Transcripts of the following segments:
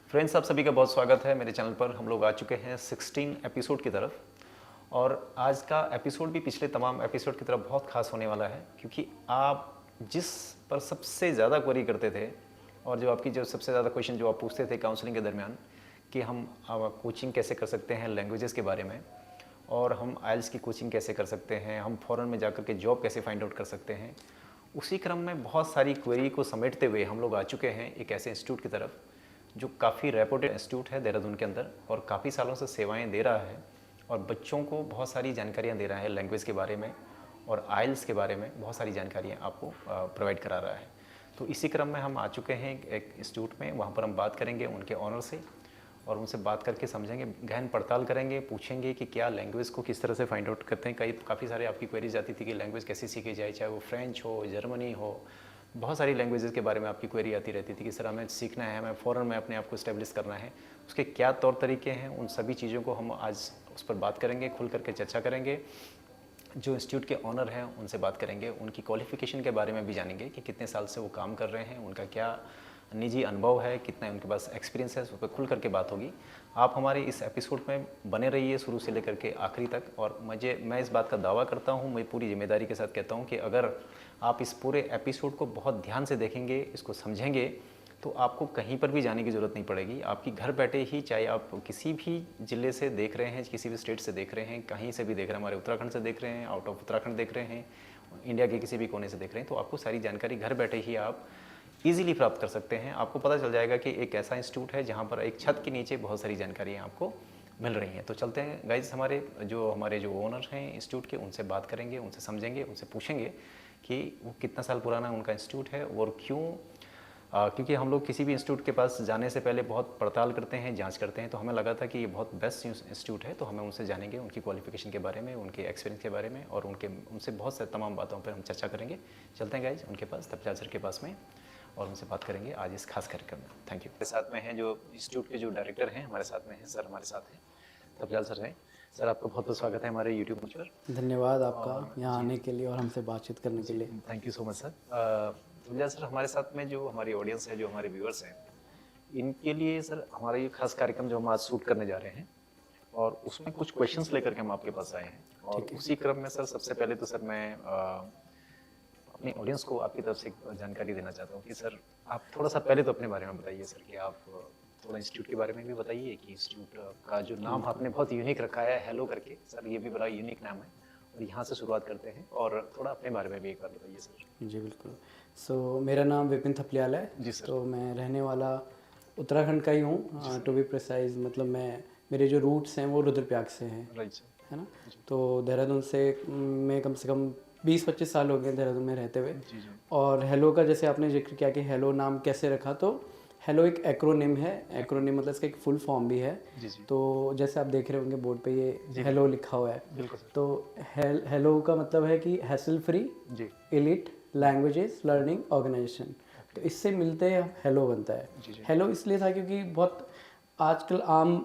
Friends, आप सभी का बहुत स्वागत है मेरे चैनल पर। हम लोग आ चुके हैं 16 एपिसोड की तरफ और आज का एपिसोड भी पिछले तमाम एपिसोड की तरफ बहुत खास होने वाला है, क्योंकि आप जिस पर सबसे ज़्यादा क्वेरी करते थे और जो आपकी जो सबसे ज़्यादा क्वेश्चन जो आप पूछते थे काउंसलिंग के दरमियान कि हम कोचिंग कैसे कर सकते हैं लैंग्वेजेस के बारे में, और हम आइल्स की कोचिंग कैसे कर सकते हैं, हम फ़ॉरेन में जाकर के जॉब कैसे फाइंड आउट कर सकते हैं, उसी क्रम में बहुत सारी क्वेरी को समेटते हुए हम लोग आ चुके हैं एक ऐसे इंस्टीट्यूट की तरफ जो काफ़ी रेपुटेड इंस्टीट्यूट है देहरादून के अंदर और काफ़ी सालों से सेवाएं दे रहा है और बच्चों को बहुत सारी जानकारियां दे रहा है लैंग्वेज के बारे में और आइल्स के बारे में बहुत सारी जानकारियां आपको प्रोवाइड करा रहा है। तो इसी क्रम में हम आ चुके हैं एक इंस्टीट्यूट में, वहाँ पर हम बात करेंगे उनके ऑनर से और उनसे बात करके समझेंगे, गहन पड़ताल करेंगे, पूछेंगे कि क्या लैंग्वेज को किस तरह से फाइंड आउट करते हैं। काफ़ी सारे आपकी क्वेरीज आती थी कि लैंग्वेज कैसे सीखी जाए, चाहे वो फ्रेंच हो, जर्मनी हो, बहुत सारी लैंग्वेजेस के बारे में आपकी क्वेरी आती रहती थी कि सर हमें सीखना है, हमें फ़ॉरेन में अपने आप को इस्टेब्लिश करना है, उसके क्या तौर तरीके हैं। उन सभी चीज़ों को हम आज उस पर बात करेंगे, खुल करके चर्चा करेंगे। जो इंस्टीट्यूट के ऑनर हैं उनसे बात करेंगे, उनकी क्वालिफ़िकेशन के बारे में भी जानेंगे कि कितने साल से वो काम कर रहे हैं, उनका क्या निजी अनुभव है, कितना उनके पास एक्सपीरियंस है, उस पर खुल करके बात होगी। आप हमारे इस एपिसोड में बने रहिए शुरू से लेकर के आखिरी तक। और मैं इस बात का दावा करता हूँ, मैं पूरी जिम्मेदारी के साथ कहता हूँ कि अगर आप इस पूरे एपिसोड को बहुत ध्यान से देखेंगे, इसको समझेंगे, तो आपको कहीं पर भी जाने की ज़रूरत नहीं पड़ेगी। आपकी घर बैठे ही, चाहे आप किसी भी ज़िले से देख रहे हैं, किसी भी स्टेट से देख रहे हैं, कहीं से भी देख रहे हैं, हमारे उत्तराखंड से देख रहे हैं, आउट ऑफ उत्तराखंड देख रहे हैं, इंडिया के किसी भी कोने से देख रहे हैं, तो आपको सारी जानकारी घर बैठे ही आप ईजिली प्राप्त कर सकते हैं। आपको पता चल जाएगा कि एक ऐसा इंस्टीट्यूट है जहाँ पर एक छत के नीचे बहुत सारी जानकारियाँ आपको मिल रही हैं। तो चलते हैं गाइज, हमारे जो ओनर हैं इंस्टीट्यूट के, उनसे बात करेंगे, उनसे समझेंगे, उनसे पूछेंगे कि वो कितना साल पुराना उनका इंस्टीट्यूट है और क्यों। क्योंकि हम लोग किसी भी इंस्टीट्यूट के पास जाने से पहले बहुत पड़ताल करते हैं, जांच करते हैं, तो हमें लगा था कि ये बहुत बेस्ट इंस्टीट्यूट है। तो हमें उनसे जानेंगे, उनकी क्वालिफिकेशन के बारे में, उनके एक्सपीरियंस के बारे में, और उनसे बहुत सारी तमाम बातों पर हम चर्चा करेंगे। चलते हैं गाइज उनके पास, तबजाल सर के पास में, और उनसे बात करेंगे आज इस खास कार्यक्रम में। Thank you. मेरे साथ में हैं जो इंस्टीट्यूट के जो डायरेक्टर हैं, हमारे साथ में हैं सर, हमारे साथ हैं तबजाल सर हैं। सर, आपका बहुत बहुत स्वागत है हमारे यूट्यूब मंच पर। धन्यवाद आपका यहाँ आने के लिए और हमसे बातचीत करने के लिए। Thank you so much sir. तबजाल सर, हमारे साथ में जो हमारी ऑडियंस है, जो हमारे व्यूअर्स हैं, इनके लिए सर हमारा ये खास कार्यक्रम जो हम आज शूट करने जा रहे हैं, और उसमें कुछ क्वेश्चंस लेकर के हम आपके पास आए हैं। और उसी क्रम में सर सबसे पहले तो सर मैं अपनी ऑडियंस को आपकी तरफ से जानकारी देना चाहता हूँ कि सर आप थोड़ा सा पहले तो अपने बारे में बताइए सर, कि आप थोड़ा इंस्टीट्यूट के बारे में भी बताइए कि इंस्टीट्यूट का जो नाम आपने बहुत यूनिक रखा है, हेलो करके, सर ये भी बड़ा यूनिक नाम है, और यहाँ से शुरुआत करते हैं। और थोड़ा अपने बारे में भी एक बार बताइए सर। जी बिल्कुल। मेरा नाम विपिन थपलियाल है जी सर। तो मैं रहने वाला उत्तराखंड का ही हूँ, टू बी प्रिसाइज। मतलब मेरे जो रूट्स हैं वो रुद्रप्रयाग से हैं, राइट सर, है ना। तो देहरादून से मैं कम से कम 20-25 साल हो गए देहरादून में रहते हुए। और हेलो का जैसे आपने जिक्र किया कि हेलो नाम कैसे रखा, तो हेलो एक एक्रोनिम है। एक्रोनिम मतलब इसका एक फुल फॉर्म भी है। तो जैसे आप देख रहे होंगे बोर्ड पे ये हेलो लिखा हुआ है। तो हेलो का मतलब है कि hassle free elite languages learning organisation. तो इससे मिलते हेलो बनता है। हेलो इसलिए था क्योंकि बहुत आजकल आम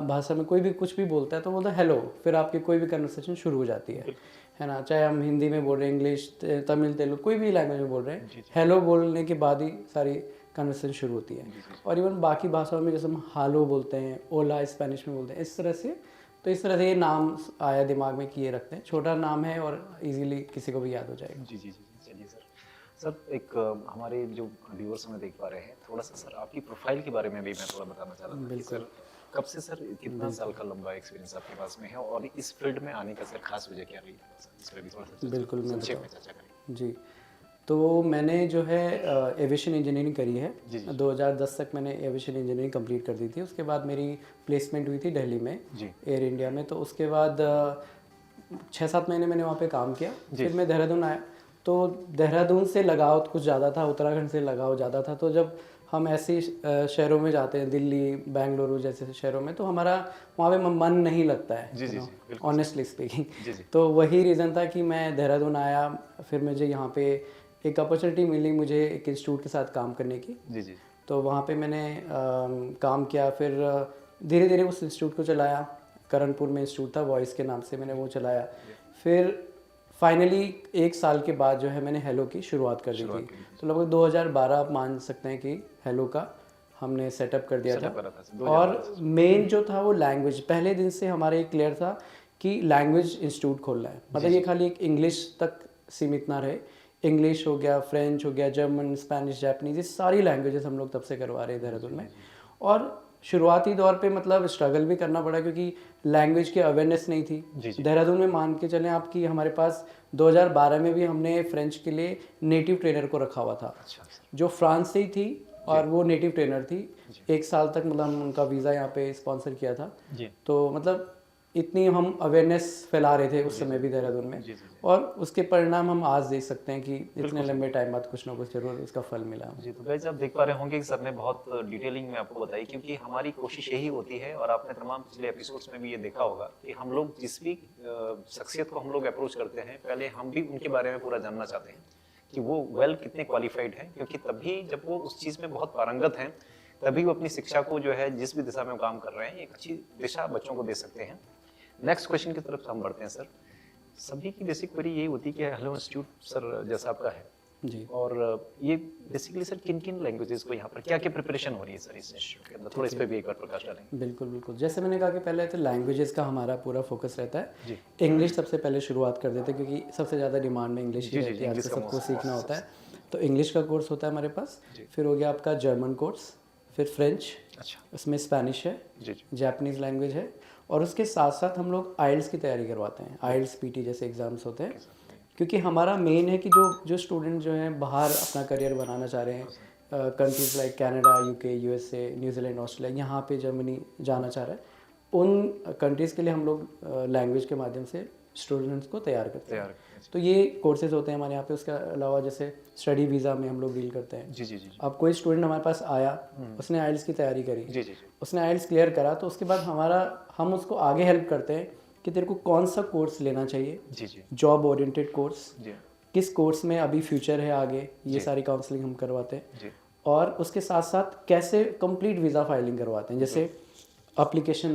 भाषा में कोई भी कुछ भी बोलता है तो बोलता है हेलो, फिर आपकी कोई भी कन्वर्सेशन शुरू हो जाती है ना। चाहे हम हिंदी में बोल रहे हैं, इंग्लिश, तमिल, तेलुगु, कोई भी लैंग्वेज में बोल रहे हैं, हेलो बोलने के बाद ही सारी कन्वर्सेशन शुरू होती है। और इवन बाकी भाषाओं में जैसे हम हालो बोलते हैं, ओला स्पेनिश में बोलते हैं, इस तरह से ये नाम आया दिमाग में कि ये रखते हैं। छोटा नाम है और इजीली किसी को भी याद हो जाएगा। जी जी जी, चलिए सर। सर एक हमारे जो व्यूअर्स हमें देख पा रहे हैं, थोड़ा सा सर आपकी प्रोफाइल के बारे में भी मैं थोड़ा बताना चाह रहा था कि सर कब से सर कितना साल का लंबा एक्सपीरियंस आपके पास में है, और इस फील्ड में आने का सर खास वजह क्या रही है, इस पर भी थोड़ा सा बिल्कुल मैं संक्षेप में चर्चा करें। जी, तो मैंने जो है एविएशन इंजीनियरिंग करी है। 2010 तक मैंने एविएशन इंजीनियरिंग कंप्लीट कर दी थी। उसके बाद मेरी प्लेसमेंट हुई थी दिल्ली में, एयर इंडिया में। तो उसके बाद 6-7 महीने मैंने वहाँ पे काम किया। फिर मैं देहरादून आया, तो देहरादून से लगाव कुछ ज़्यादा था, उत्तराखंड से लगाव ज़्यादा था। तो जब हम ऐसे शहरों में जाते हैं, दिल्ली, बेंगलुरु जैसे शहरों में, तो हमारा वहाँ पे मन नहीं लगता है, ऑनेस्टली स्पीकिंग। तो वही रीज़न था कि मैं देहरादून आया। फिर मुझे यहाँ पे एक अपॉर्चुनिटी मिली, मुझे एक इंस्टीट्यूट के साथ काम करने की। तो वहाँ पे मैंने काम किया। फिर धीरे धीरे उस इंस्टीट्यूट को चलाया। करणपुर में इंस्टीट्यूट था, वॉइस के नाम से, मैंने वो चलाया। फिर फाइनली 1 साल के बाद जो है मैंने हेलो की शुरुआत कर दी थी। तो लगभग 2012 आप मान सकते हैं कि हेलो का हमने सेटअप कर दिया सेटअप था। करा था और मेन जो था वो लैंग्वेज, पहले दिन से हमारे एक क्लियर था कि लैंग्वेज इंस्टीट्यूट खोलना है। मतलब ये खाली एक इंग्लिश तक सीमित ना रहे, इंग्लिश हो गया, फ्रेंच हो गया, जर्मन, स्पेनिश, जापानीज, ये सारी लैंग्वेजेस हम लोग तब से करवा रहे हैं देहरादून में। और शुरुआती दौर पे मतलब स्ट्रगल भी करना पड़ा क्योंकि लैंग्वेज की अवेयरनेस नहीं थी देहरादून में। मान के चलें आप कि हमारे पास 2012 में भी हमने फ्रेंच के लिए नेटिव ट्रेनर को रखा हुआ था, जो फ्रांस से ही थी और वो नेटिव ट्रेनर थी। 1 साल तक मतलब हम उनका वीज़ा यहाँ पे स्पॉन्सर किया था। तो मतलब इतनी हम अवेयरनेस फैला रहे थे उस समय भी देहरादून में, और उसके परिणाम हम आज देख सकते हैं कि इतने लंबे टाइम बाद कुछ ना कुछ जरूर इसका फल मिला। जी, तो गाइस आप देख पा रहे होंगे कि सर ने बहुत डिटेलिंग में आपको बताई, क्योंकि हमारी कोशिश यही होती है, और आपने तमाम पिछले एपिसोड्स में भी ये देखा होगा कि हम लोग जिस भी शख्सियत को हम लोग अप्रोच करते हैं, पहले हम भी उनके बारे में पूरा जानना चाहते हैं कि वो कितने क्वालिफाइड हैं, क्योंकि तभी जब वो उस चीज़ में बहुत पारंगत हैं, तभी वो अपनी शिक्षा को जो है जिस भी दिशा में वो काम कर रहे हैं, एक अच्छी दिशा बच्चों को दे सकते हैं। नेक्स्ट क्वेश्चन की तरफ हम बढ़ते हैं सर। सभी की बेसिक क्वेरी यही होती है कि हेलो इंस्टीट्यूट सर जैसा आपका है जी, और ये बेसिकली सर किन किन लैंग्वेजेस को यहाँ पर क्या क्या प्रिपरेशन हो रही है सर इस इंस्टीट्यूट के अंदर, थोड़ा इस पे भी एक बार प्रकाश डालेंगे। बिल्कुल बिल्कुल। जैसे मैंने कहा कि पहले तो लैंग्वेजेस का हमारा पूरा फोकस रहता है। इंग्लिश सबसे पहले शुरुआत कर देते हैं क्योंकि सबसे ज़्यादा डिमांड में इंग्लिश ही रहती है, आज सबको सीखना होता है। तो इंग्लिश का कोर्स होता है हमारे पास। फिर हो गया आपका जर्मन कोर्स, फिर फ्रेंच, अच्छा, उसमें स्पेनिश है, जापानीज़ लैंग्वेज है, और उसके साथ साथ हम लोग आइल्स की तैयारी करवाते हैं। आइल्स पीटी जैसे एग्ज़ाम्स होते हैं, क्योंकि हमारा मेन है कि जो स्टूडेंट जो हैं बाहर अपना करियर बनाना चाह रहे हैं, countries like Canada, UK, USA, New Zealand, Australia, यहाँ पे जर्मनी जाना चाह रहा है, उन कंट्रीज़ के लिए हम लोग लैंग्वेज के माध्यम से स्टूडेंट्स को तैयार करते हैं। तो ये कोर्सेज होते हैं हमारे यहाँ पे। उसके अलावा जैसे स्टडी वीज़ा में हम लोग डील करते हैं। जी। अब कोई स्टूडेंट हमारे पास आया, उसने आइल्स की तैयारी करी, उसने आइल्स क्लियर करा, तो उसके बाद हम उसको आगे हेल्प करते हैं कि तेरे को कौन सा कोर्स लेना चाहिए, जॉब ओरिएंटेड कोर्स, किस कोर्स में अभी फ्यूचर है आगे, ये सारी काउंसलिंग हम करवाते हैं। और उसके साथ साथ कैसे कंप्लीट वीज़ा फाइलिंग करवाते हैं, जैसे एप्लीकेशन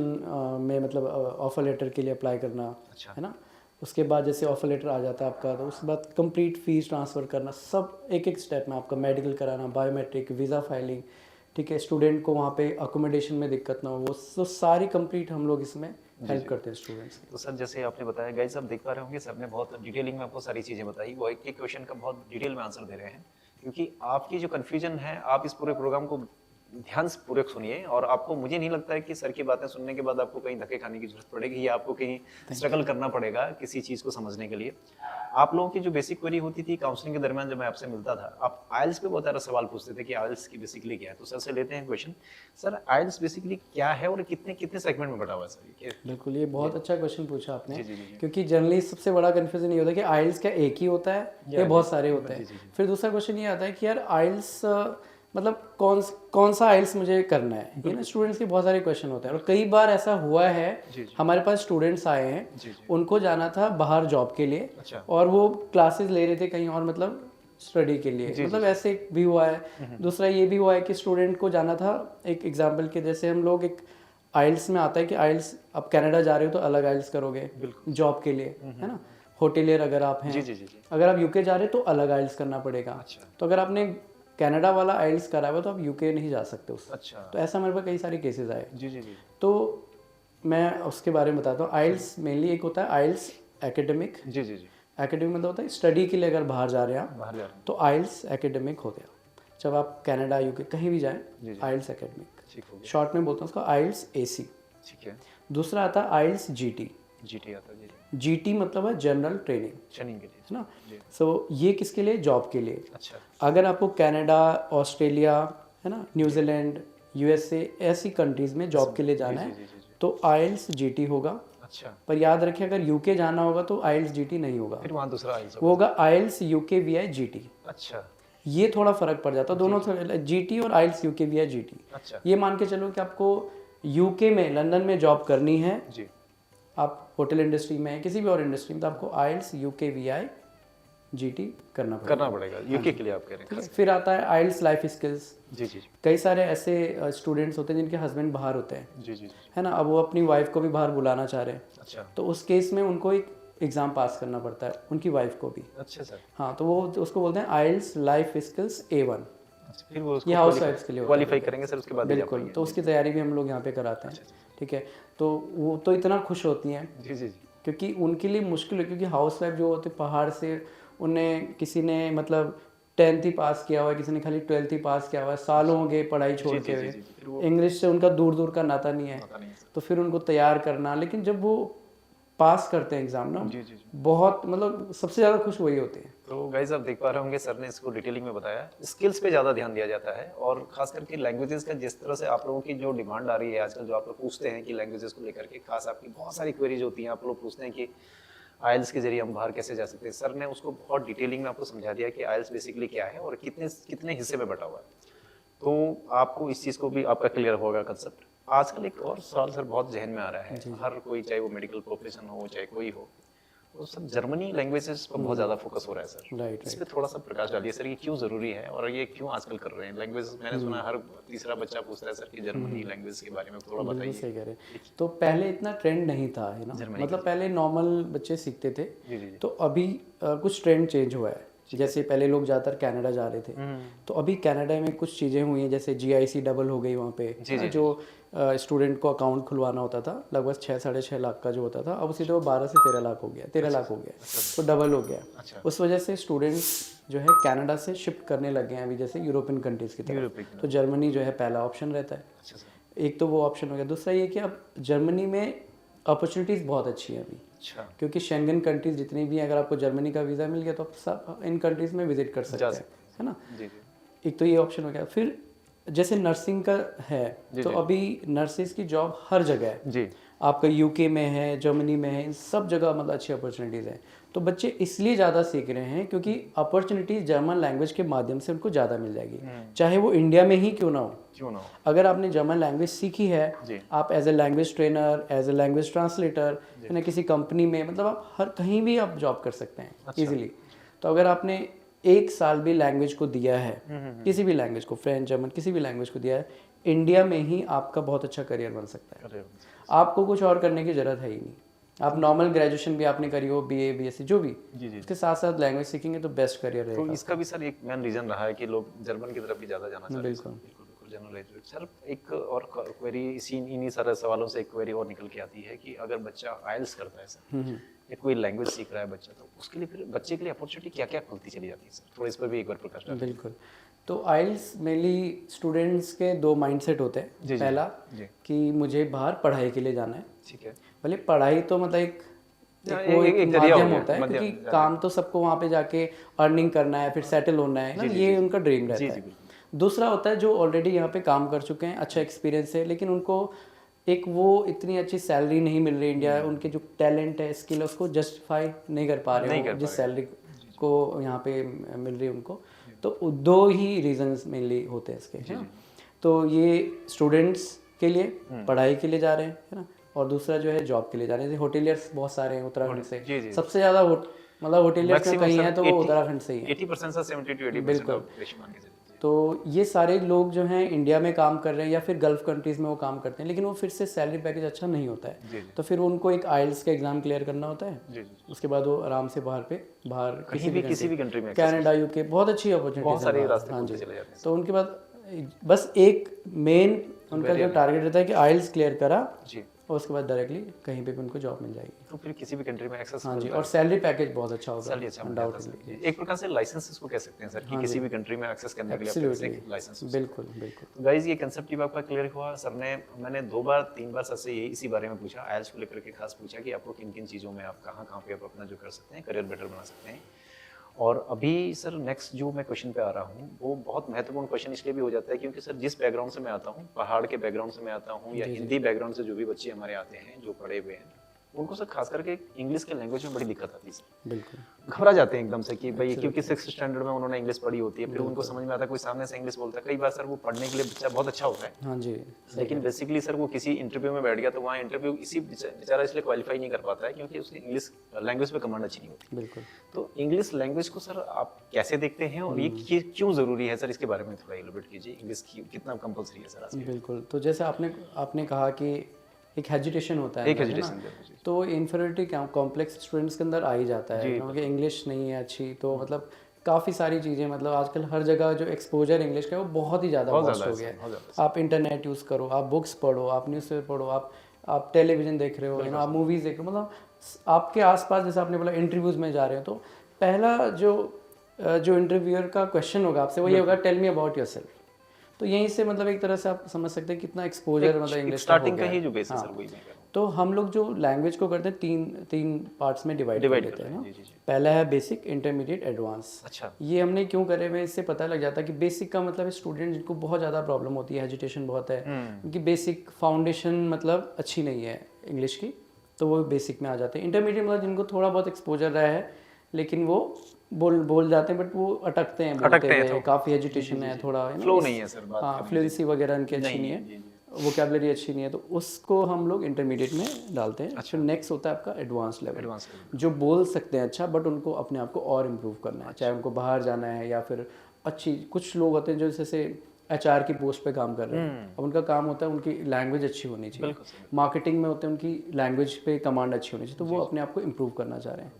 में मतलब ऑफर लेटर के लिए अप्लाई करना, है ना। उसके बाद जैसे ऑफर लेटर आ जाता है आपका, तो उसके बाद कंप्लीट फीस ट्रांसफ़र करना, सब एक एक स्टेप में आपका मेडिकल कराना, बायोमेट्रिक, वीज़ा फाइलिंग, ठीक है, स्टूडेंट को वहाँ पे अकोमोडेशन में दिक्कत ना हो, वो सारी कंप्लीट हम लोग इसमें हेल्प करते हैं स्टूडेंट्स की। तो सर जैसे आपने बताया, गाइस आप देख पा रहे होंगे सर ने बहुत डिटेलिंग में आपको सारी चीज़ें बताई, वो एक एक क्वेश्चन का बहुत डिटेल में आंसर दे रहे हैं, क्योंकि आपकी जो कन्फ्यूजन है, आप इस पूरे प्रोग्राम को ध्यान से पूरे सुनिए, और आपको, मुझे नहीं लगता है कि सर की बातें सुनने के बाद आपको कहीं धक्के खाने की जरूरत पड़ेगी या आपको कहीं स्ट्रगल करना पड़ेगा किसी चीज़ को समझने के लिए। आप लोगों की जो बेसिक क्वेरी होती थी काउंसलिंग के दरमियान जब मैं आपसे मिलता था, आप आइल्स पे बहुत सारा सवाल पूछते थे कि आइल्स की बेसिकली क्या है। तो सर से लेते हैं क्वेश्चन, सर आइल्स बेसिकली क्या है और कितने कितने सेगमेंट में बटा हुआ है सर? बिल्कुल, ये बहुत अच्छा क्वेश्चन पूछा आपने, क्योंकि जनरली सबसे बड़ा कन्फ्यूजन ये होता है कि आइल्स क्या एक ही होता है या बहुत सारे होते हैं। फिर दूसरा क्वेश्चन ये आता है कि यार आइल्स मतलब कौन सा आइल्स मुझे करना है, ये ना स्टूडेंट्स के बहुत सारे क्वेश्चन होते हैं। और कई बार ऐसा हुआ है, हमारे पास स्टूडेंट्स आए हैं, उनको जाना था बाहर जॉब के लिए, और वो क्लासेस ले रहे थे कहीं और, मतलब स्टडी के लिए, मतलब ऐसे भी हुआ है। दूसरा ये भी हुआ है कि स्टूडेंट को जाना था, एक एग्जाम्पल के जैसे हम लोग एक आइल्स में आता है कि आइल्स अब कनाडा जा रहे हो तो अलग आइल्स करोगे जॉब के लिए, है ना। होटेलियर अगर आप हैं, अगर आप यूके जा रहे हो तो अलग आइल्स करना पड़ेगा। तो अगर आपने कनाडा वाला आइल्स करा हुआ तो आप यूके नहीं जा सकते उससे। तो ऐसा मेरे पास कई सारे केसेस आए। तो मैं उसके बारे में बताता हूँ। आइल्स मेनली एक होता है आइल्स एकेडमिक। एकेडमिक मतलब होता है स्टडी के लिए अगर बाहर जा रहे हैं तो आइल्स एकेडमिक हो गया। जब आप कनाडा, यूके कहीं भी जाएं, आइल्स एकेडमिक, शॉर्ट में बोलते हैं उसको आइल्स एसी। ठीक है। दूसरा आता है आइल्स जीटी। आता है जीटी मतलब है जनरल ट्रेनिंग के लिए, है ना। सो ये किसके लिए? जॉब के लिए। अच्छा। अगर आपको कनाडा, ऑस्ट्रेलिया, है ना, न्यूजीलैंड, यूएसए, ऐसी कंट्रीज में जॉब के लिए जाना है तो आइल्स जीटी होगा। अच्छा। पर याद रखिए अगर यूके जाना होगा तो आइल्स जीटी नहीं होगा, फिर वहाँ दूसरा आइल्स होगा, आइल्स यूके वीआई जीटी। अच्छा। ये थोड़ा फर्क पड़ जाता है दोनों, जीटी और आइल्स यूके वीआई जीटी। अच्छा। ये मान के चलो कि आपको यूके में, लंदन में जॉब करनी है जी, आप होटल इंडस्ट्री में, किसी भी और इंडस्ट्री में, तो आपको आइल्स यूके वीआई जीटी करना पड़ेगा यूके के लिए आप कह रहे हैं। फिर आता है आइल्स लाइफ स्किल्स। जी। कई सारे ऐसे स्टूडेंट्स होते हैं जिनके हस्बैंड बाहर होते हैं, जी, है ना। अब वो अपनी वाइफ को भी बाहर बुलाना चाह रहे हैं। अच्छा। तो उस केस में उनको एक एग्जाम पास करना पड़ता है, उनकी वाइफ को भी। अच्छा सर। हाँ, तो वो उसको बोलते हैं आइल्स लाइफ स्किल्स A1। फिर वो ये हाउस वाइफ्स के लिए होता है। क्वालिफाई करेंगे सर, उसके बाद ही जा बिल्कुल, पाएंगे। तो उसकी तैयारी भी हम लोग यहाँ पे कराते हैं, ठीक है। तो वो तो इतना खुश होती हैं जी जी जी। क्योंकि उनके लिए मुश्किल है, क्योंकि हाउस वाइफ जो होते पहाड़ से, उन्हें किसी ने मतलब 10th ही पास किया हुआ है, किसी ने खाली 12th ही पास किया हुआ है, सालों हो गए पढ़ाई छोड़ के हुए, फिर वो इंग्लिश से उनका दूर दूर का नाता नहीं है, पता नहीं है सर। तो फिर उनको तैयार करना, लेकिन जब वो पास करते हैं एग्जाम ना, जी जी जी। बहुत मतलब सबसे ज़्यादा खुश वही होते हैं। तो गाइस आप देख पा रहे होंगे सर ने इसको डिटेलिंग में बताया, स्किल्स पे ज़्यादा ध्यान दिया जाता है, और खास करके लैंग्वेजेस का जिस तरह से आप लोगों की जो डिमांड आ रही है आजकल, जो आप लोग पूछते हैं कि लैंग्वेजेस को लेकर के खास आपकी बहुत सारी क्वेरीज होती हैं, आप लोग पूछते हैं कि आइल्स के जरिए हम बाहर कैसे जा सकते हैं। सर ने उसको बहुत डिटेलिंग में आपको समझा दिया कि आइल्स बेसिकली क्या है और कितने कितने हिस्से में बटा हुआ है, तो आपको इस चीज़ को भी आपका क्लियर होगा कंसेप्ट। आजकल एक और सवाल सर बहुत जहन में आ रहा है, हर कोई, चाहे वो मेडिकल प्रोफेशन हो चाहे कोई हो, तो सब जर्मनी लैंग्वेजेस पर बहुत ज़्यादा फोकस हो रहा है सर। राइट, इस पे थोड़ा सा प्रकाश डालिए सर, ये क्यों ज़रूरी है और ये क्यों आजकल कर रहे हैं लैंग्वेज। मैंने सुना हर तीसरा बच्चा पूछता है सर कि जर्मनी लैंग्वेज के बारे में थोड़ा बिल्कुल बताइए। सही कह रहे हैं। तो पहले इतना ट्रेंड नहीं था, है ना, मतलब पहले नॉर्मल बच्चे सीखते थे, जी जी। तो अभी कुछ ट्रेंड चेंज हुआ है। जैसे पहले लोग ज़्यादातर कनाडा जा रहे थे, तो अभी कनाडा में कुछ चीज़ें हुई हैं, जैसे GIC डबल हो गई वहाँ पे, जो स्टूडेंट को अकाउंट खुलवाना होता था लगभग 6-6.5 लाख का जो होता था, अब सीधे वो 12 से 13 लाख हो गया, 13 लाख हो गया, तो डबल हो गया। उस वजह से स्टूडेंट्स जो है कनाडा से शिफ्ट करने लग गए हैं अभी, जैसे यूरोपियन कंट्रीज़ की तरफ, तो जर्मनी जो है पहला ऑप्शन रहता है। एक तो वो ऑप्शन हो गया, दूसरा ये कि अब जर्मनी में अपॉर्चुनिटीज़ बहुत अच्छी है अभी, क्योंकि शेंगन कंट्रीज जितनी भी हैं, अगर आपको जर्मनी का वीज़ा मिल गया तो आप सब इन कंट्रीज में विजिट कर सकते हैं, है ना। एक तो ये ऑप्शन हो गया। फिर जैसे नर्सिंग का है, तो अभी नर्सिस की जॉब हर जगह है जी। आपका UK में है, जर्मनी में है, इन सब जगह मतलब अच्छी अपॉर्चुनिटीज़ हैं। तो बच्चे इसलिए ज़्यादा सीख रहे हैं क्योंकि अपॉर्चुनिटीज़ जर्मन लैंग्वेज के माध्यम से उनको ज़्यादा मिल जाएगी, चाहे वो इंडिया में ही क्यों ना हो। अगर आपने जर्मन लैंग्वेज सीखी है, आप as a language trainer, as a language translator, ना किसी कंपनी में, मतलब आप हर कहीं भी आप जॉब कर सकते हैं ईजिली। तो अगर आपने 1 साल भी लैंग्वेज को दिया है, किसी भी लैंग्वेज को, फ्रेंच, जर्मन, किसी भी लैंग्वेज को दिया है, इंडिया में ही आपका बहुत अच्छा करियर बन सकता है। आपको कुछ और करने की ज़रूरत है ही नहीं। आप नॉर्मल ग्रेजुएशन भी आपने करी हो, BA BSc जो भी, उसके साथ साथ लैंग्वेज सीखेंगे तो बेस्ट करियर रहेगा। तो इसका भी सर एक मेन रीज़न रहा है कि लोग जर्मन की तरफ भी ज़्यादा जाना चाहते हैं। बिल्कुल जनरल। सर एक और क्वेरी इन्हीं सारे सवालों से एक क्वेरी और निकल के आती है कि अगर बच्चा आइल्स करता है सर, या कोई लैंग्वेज सीख रहा है बच्चा, तो उसके लिए फिर बच्चे के लिए अपॉर्चुनिटी क्या क्या खुलती चली जाती है सर, थोड़ा इस पर भी एक बार प्रकाश डालिए। बिल्कुल। तो आइल्स मेनली स्टूडेंट्स के 2 माइंडसेट होते हैं। पहला कि मुझे बाहर पढ़ाई के लिए जाना है, ठीक है, भले पढ़ाई तो मतलब एक माध्यम होता है, क्योंकि काम तो सबको वहाँ पे जाके अर्निंग करना है, फिर सेटल होना है ना, ये उनका ड्रीम रहता है। दूसरा होता है जो ऑलरेडी यहाँ पे काम कर चुके हैं, अच्छा एक्सपीरियंस है, लेकिन उनको एक वो इतनी अच्छी सैलरी नहीं मिल रही इंडिया, उनके जो टैलेंट है, स्किल है, उसको जस्टिफाई नहीं कर पा रहे हो जिस सैलरी को यहाँ पे मिल रही है उनको। तो 2 ही रीजंस मेनली होते हैं इसके, है ना। तो ये स्टूडेंट्स के लिए पढ़ाई के लिए जा रहे हैं, है ना, और दूसरा जो है जॉब के लिए जा रहे हैं। जैसे होटेलियर्स बहुत सारे हैं उत्तराखंड से, सबसे ज़्यादा मतलब होटेलियर्स में कहीं है तो वो उत्तराखंड से ही है, 80% से 70 to 80%। बिल्कुल। तो ये सारे लोग जो हैं इंडिया में काम कर रहे हैं या फिर गल्फ कंट्रीज़ में वो काम करते हैं, लेकिन वो फिर से सैलरी पैकेज अच्छा नहीं होता है, तो फिर उनको एक आइल्स का एग्ज़ाम क्लियर करना होता है, उसके बाद वो आराम से बाहर किसी भी कंट्री में, कनाडा, UK, बहुत अच्छी अपॉर्चुनिटी है। हाँ जी। तो उनके बाद बस एक मेन उनका जो टारगेट रहता है कि आइल्स क्लियर करा और उसके बाद डायरेक्टली कहीं पे भी उनको जॉब मिल जाएगी, तो फिर किसी भी कंट्री में एक्सेस। हाँ जी, और सैलरी पैकेज बहुत अच्छा होगा, अनडाउटेडली। एक प्रकार से लाइसेंस को कह सकते हैं सर कि किसी भी कंट्री में एक्सेस करने के लिए आपके लाइसेंस। बिल्कुल बिल्कुल। तो गाइस ये कांसेप्ट भी आपका क्लियर हुआ सर ने। मैंने 2-3 बार सर से इसी बारे में पूछा, आइल्स को लेकर के खास पूछा कि आपको किन किन चीज़ों में आप कहाँ पे आप अपना जो कर सकते हैं करियर बेटर बना सकते हैं। और अभी सर नेक्स्ट जो मैं क्वेश्चन पे आ रहा हूँ वो बहुत महत्वपूर्ण क्वेश्चन इसलिए भी हो जाता है क्योंकि सर जिस बैकग्राउंड से मैं आता हूँ, पहाड़ के बैकग्राउंड से मैं आता हूँ या हिंदी बैकग्राउंड से जो भी बच्चे हमारे आते हैं जो पढ़े हुए हैं, उनको सर खास करके इंग्लिश के लैंग्वेज में बड़ी दिक्कत आती है सर। बिल्कुल घबरा जाते हैं एकदम से कि भाई क्योंकि 6th स्टैंडर्ड में उन्होंने इंग्लिश पढ़ी होती है, फिर उनको समझ में आता है कोई सामने से इंग्लिश बोलता है। कई बार सर वो पढ़ने के लिए बच्चा बहुत अच्छा होता है, हाँ जी, लेकिन बेसिकली सर वो किसी इंटरव्यू में बैठ गया तो वहाँ इंटरव्यू इसी बेचारा इसलिए क्वालिफाई नहीं कर पाता है क्योंकि उसकी इंग्लिश लैंग्वेज पे कमांड अच्छी नहीं होती। बिल्कुल। तो इंग्लिश लैंग्वेज को सर आप कैसे देखते हैं और ये क्यों ज़रूरी है सर, इसके बारे में थोड़ा इलैबोरेट कीजिए। इंग्लिश की कितना कंपलसरी है सर? बिल्कुल। तो जैसे आपने कहा कि एक हेजिटेशन होता है, तो इन्फीरियरिटी कॉम्प्लेक्स स्टूडेंट्स के अंदर आ ही जाता है क्योंकि इंग्लिश नहीं है अच्छी, तो मतलब काफ़ी सारी चीज़ें, मतलब आजकल हर जगह जो एक्सपोजर इंग्लिश का है वो बहुत ही ज़्यादा वास्ट हो गया है। आप इंटरनेट यूज़ करो, आप बुक्स पढ़ो, आप न्यूज़पेपर पढ़ो, आप टेलीविज़न देख रहे हो, आप मूवीज़ देख रहे हो, मतलब आपके आसपास, जैसे आपने बोला इंटरव्यूज़ में जा रहे हो, तो पहला जो इंटरव्यूअर का क्वेश्चन होगा आपसे वो ये होगा, टेल मी अबाउट योरसेल्फ। तो यहीं से मतलब एक तरह से आप समझ सकते हैं कितना एक्सपोजर मतलब इंग्लिश का हो स्टार्टिंग का गया ही है। जो बेसिस है हाँ। वही मैं कह रहा तो हम लोग जो लैंग्वेज को करते हैं तीन पार्ट्स में डिवाइड कर देते हैं ना। पहला है बेसिक, इंटरमीडिएट, एडवांस। अच्छा। ये हमने क्यों करे हुए, इससे पता लग जाता है कि बेसिक का मतलब स्टूडेंट जिनको बहुत ज़्यादा प्रॉब्लम होती है, एजुटेशन बहुत है, उनकी बेसिक फाउंडेशन मतलब अच्छी नहीं है इंग्लिश की, तो वो बेसिक में आ जाते हैं। इंटरमीडिएट मतलब जिनको थोड़ा बहुत एक्सपोजर रहा है लेकिन वो बोल जाते हैं, बट वो अटकते हैं बोलते हुए, काफ़ी एजुटेशन है थोड़ा, है ना, फ्लो नहीं है सर बात। हाँ, फ्लुएंसी वगैरह उनकी अच्छी नहीं है, वोकेबलरी अच्छी नहीं है, तो उसको हम लोग इंटरमीडिएट में डालते हैं। अच्छा। फिर नेक्स्ट होता है आपका एडवांस लेवल, जो बोल सकते हैं अच्छा, बट उनको अपने आप को और इम्प्रूव करना है, चाहे उनको बाहर जाना है या फिर अच्छी, कुछ लोग होते हैं जो जैसे HR की पोस्ट पे काम कर रहे हैं, अब उनका काम होता है उनकी लैंग्वेज अच्छी होनी चाहिए, मार्केटिंग में होते हैं उनकी लैंग्वेज पे कमांड अच्छी होनी चाहिए, तो वो अपने आप को इम्प्रूव करना चाह रहे हैं।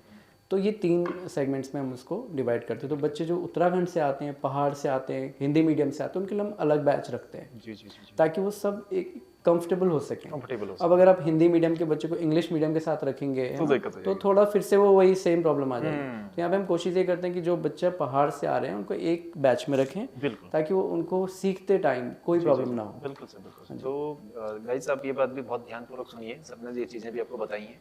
तो ये 3 सेगमेंट्स में हम उसको डिवाइड करते हैं। तो बच्चे जो उत्तराखंड से आते हैं, पहाड़ से आते हैं, हिंदी मीडियम से आते हैं, उनके लिए हम अलग बैच रखते हैं, ताकि वो सब एक कंफर्टेबल हो सकें। अब अगर आप हिंदी मीडियम के बच्चे को इंग्लिश मीडियम के साथ रखेंगे तो थोड़ा फिर से वो वही सेम प्रॉब्लम आ जाएगी। तो यहाँ पे हम कोशिश ये करते हैं कि जो बच्चे पहाड़ से आ रहे हैं उनको एक बैच में रखें, ताकि वो उनको सीखते टाइम कोई प्रॉब्लम ना हो। बिल्कुल सर, बिल्कुल। तो गाइस आप ये बात भी बहुत ध्यानपूर्वक सुनिए, सबने ये चीज़ें भी आपको बताई हैं,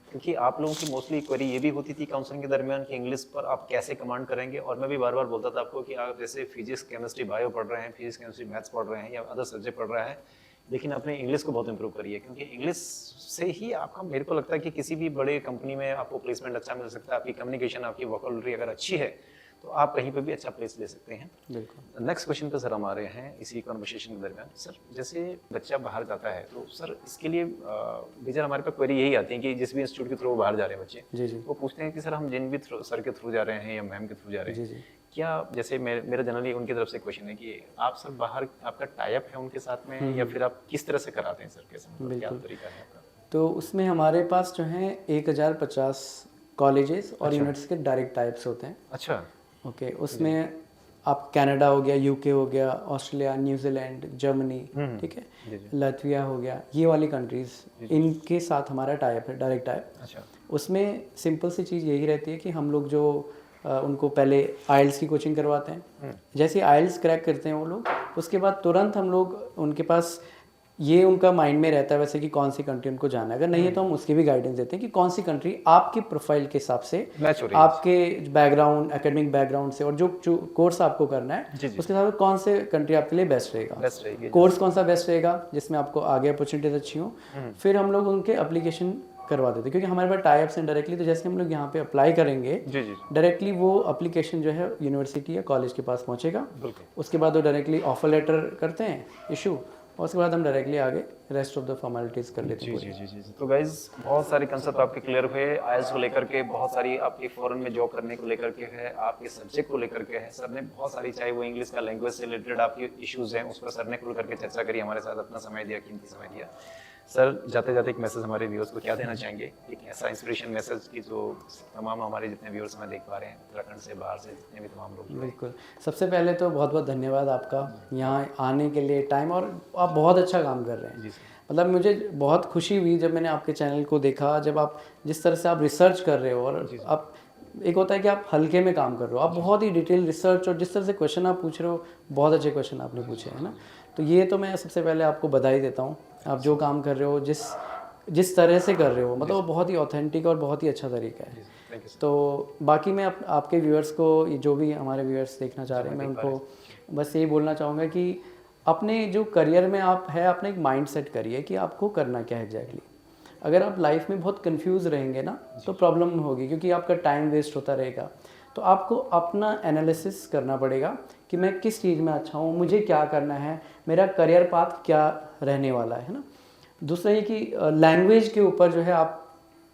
क्योंकि आप लोगों की मोस्टली क्वेरी ये भी होती थी काउंसलिंग के दरमियान कि इंग्लिश पर आप कैसे कमांड करेंगे। और मैं भी बार बार बोलता था आपको कि आप जैसे फिजिक्स, केमिस्ट्री, बायो पढ़ रहे हैं, फिजिक्स, केमिस्ट्री, मैथ्स पढ़ रहे हैं या अदर सब्जेक्ट पढ़ रहा है, लेकिन अपने इंग्लिश को बहुत इंप्रूव करिए, क्योंकि इंग्लिश से ही आपका, मेरे को लगता है कि किसी भी बड़े कंपनी में आपको प्लेसमेंट अच्छा मिल सकता है। आपकी कम्युनिकेशन, आपकी वोकैबुलरी अगर अच्छी है तो आप कहीं पर भी अच्छा प्लेस ले सकते हैं। बिल्कुल। नेक्स्ट क्वेश्चन पे सर हम आ रहे हैं इसी कन्वर्सेशन के दरमियान। सर जैसे बच्चा बाहर जाता है तो सर इसके लिए बेचारा हमारे पास क्वेरी यही आती है कि जिस भी इंस्टीट्यूट के थ्रू वो बाहर जा रहे हैं बच्चे, वो पूछते हैं कि सर हम जिन भी सर के थ्रू जा रहे हैं या मैम के थ्रू जा रहे हैं, क्या, जैसे मेरा जनरली उनकी तरफ से क्वेश्चन है कि आप सर बाहर आपका टाई अप है उनके साथ में या फिर आप किस तरह से कराते हैं सर, कैसे, मतलब क्या तरीका है आपका? तो उसमें हमारे पास जो है 1050 कॉलेजेस और यूनिवर्सिटी के डायरेक्ट टाइप्स होते हैं। अच्छा। ओके, उसमें आप कनाडा हो गया, यूके हो गया, ऑस्ट्रेलिया, न्यूजीलैंड, जर्मनी, ठीक है, लातविया हो गया, ये वाली कंट्रीज़, इनके साथ हमारा टाइप है, डायरेक्ट टाइप। अच्छा। उसमें सिंपल सी चीज़ यही रहती है कि हम लोग जो उनको पहले आइल्स की कोचिंग करवाते हैं, जैसे आइल्स क्रैक करते हैं वो लोग, उसके बाद तुरंत हम लोग उनके पास, ये उनका माइंड में रहता है वैसे कि कौन सी कंट्री उनको जाना है, अगर नहीं है तो हम उसकी भी गाइडेंस देते हैं कि कौन सी कंट्री आपके प्रोफाइल के हिसाब से, आपके बैकग्राउंड, एकेडमिक बैकग्राउंड से और जो कोर्स आपको करना है उसके हिसाब से कौन से कंट्री आपके लिए बेस्ट रहेगा, कोर्स कौन सा बेस्ट रहेगा जिसमें आपको आगे अपॉर्चुनिटीज अच्छी हो। फिर हम लोग उनके एप्लीकेशन करवा देते हैं, क्योंकि हमारे पास टाई अप्स हैं डायरेक्टली, तो जैसे हम लोग यहाँ पे अप्लाई करेंगे डायरेक्टली वो एप्लीकेशन जो है यूनिवर्सिटी या कॉलेज के पास पहुँचेगा, उसके बाद वो डायरेक्टली ऑफर लेटर करते हैं इशू, और उसके बाद हम डायरेक्टली आगे रेस्ट ऑफ द फॉर्मेलिटीज कर लेते हैं। जी। तो गाइज बहुत सारे कंसेप्ट आपके क्लियर हुए, आइल्स को लेकर के, बहुत सारी आपकी फॉरेन में जॉब करने को लेकर के है, आपके सब्जेक्ट को लेकर के है। सर ने बहुत सारी, चाहे वो इंग्लिश का लैंग्वेज से रिलेटेड आपके इश्यूज हैं, उस पर सर ने खुल करके चर्चा करी, हमारे साथ अपना समय दिया, कीमती समय दिया। सर जाते जाते एक मैसेज हमारे व्यूअर्स को क्या देना चाहेंगे, एक ऐसा इंस्पिरेशन मैसेज की जो तमाम हमारे जितने व्यूअर्स हमें देख पा रहे हैं उत्तराखंड से, बाहर से, जितने भी तमाम लोग। बिल्कुल, सबसे पहले तो बहुत बहुत धन्यवाद आपका यहाँ आने के लिए टाइम, और आप बहुत अच्छा काम कर रहे हैं। मतलब मुझे बहुत खुशी हुई जब मैंने आपके चैनल को देखा, जब आप जिस तरह से आप रिसर्च कर रहे हो, और आप, एक होता है कि आप हल्के में काम कर रहे हो, आप बहुत ही डिटेल रिसर्च, और जिस तरह से क्वेश्चन आप पूछ रहे हो, बहुत अच्छे क्वेश्चन आपने पूछे हैं ना, तो ये तो मैं सबसे पहले आपको बधाई देता हूँ। आप जो काम कर रहे हो, जिस तरह से कर रहे हो, मतलब वो बहुत ही ऑथेंटिक और बहुत ही अच्छा तरीका है। तो बाकी मैं आपके व्यूअर्स को, जो भी हमारे व्यूअर्स देखना चाह रहे हैं, मैं उनको बस यही बोलना चाहूँगा कि अपने जो करियर में आप है, अपना एक माइंड सेट करिए कि आपको करना क्या है एग्जैक्टली। अगर आप लाइफ में बहुत कंफ्यूज रहेंगे ना तो प्रॉब्लम होगी, क्योंकि आपका टाइम वेस्ट होता रहेगा। तो आपको अपना एनालिसिस करना पड़ेगा कि मैं किस चीज़ में अच्छा हूँ, मुझे क्या करना है, मेरा करियर पाथ क्या रहने वाला है ना। दूसरा ये कि लैंग्वेज के ऊपर जो है आप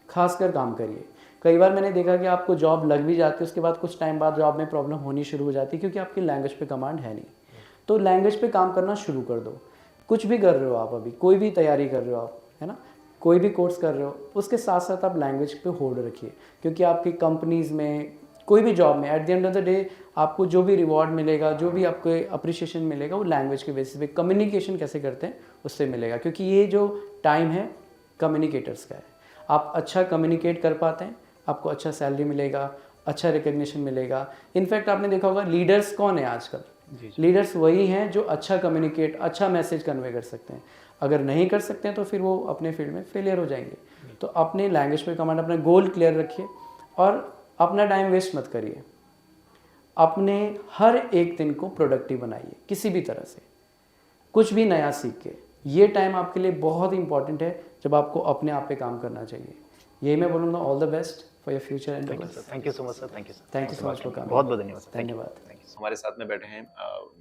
खासकर काम करिए। कई बार मैंने देखा कि आपको जॉब लग भी जाती है, उसके बाद कुछ टाइम बाद जॉब में प्रॉब्लम होनी शुरू हो जाती है, क्योंकि आपकी लैंग्वेज पे कमांड है नहीं। तो लैंग्वेज पे काम करना शुरू कर दो। कुछ भी कर रहे हो आप, अभी कोई भी तैयारी कर रहे हो आप, है ना, कोई भी कोर्स कर रहे हो, उसके साथ साथ आप लैंग्वेज पे होल्ड रखिए, क्योंकि आपकी कंपनीज़ में कोई भी जॉब में at the end of the day आपको जो भी रिवॉर्ड मिलेगा, जो भी आपको अप्रिशिएशन मिलेगा, वो लैंग्वेज के बेसिस पे कम्युनिकेशन कैसे करते हैं उससे मिलेगा, क्योंकि ये जो टाइम है कम्युनिकेटर्स का है। आप अच्छा कम्युनिकेट कर पाते हैं, आपको अच्छा सैलरी मिलेगा, अच्छा रिकग्निशन मिलेगा। इनफैक्ट आपने देखा होगा लीडर्स कौन है आजकल, लीडर्स वही हैं जो अच्छा कम्युनिकेट, अच्छा मैसेज कन्वे कर सकते हैं। अगर नहीं कर सकते हैं तो फिर वो अपने फील्ड में फेलियर हो जाएंगे। तो अपने लैंग्वेज पे कमांड, अपना गोल क्लियर रखिए और अपना टाइम वेस्ट मत करिए। अपने हर एक दिन को प्रोडक्टिव बनाइए किसी भी तरह से, कुछ भी नया सीख के। ये टाइम आपके लिए बहुत इंपॉर्टेंट है जब आपको अपने आप पे काम करना चाहिए। यही मैं बोलूँगा, all the best for your future endeavours. Thank you so much sir, thank you sir, thank you so much for coming. बहुत बहुत धन्यवाद सर, धन्यवाद। Thank you. हमारे साथ में बैठे हैं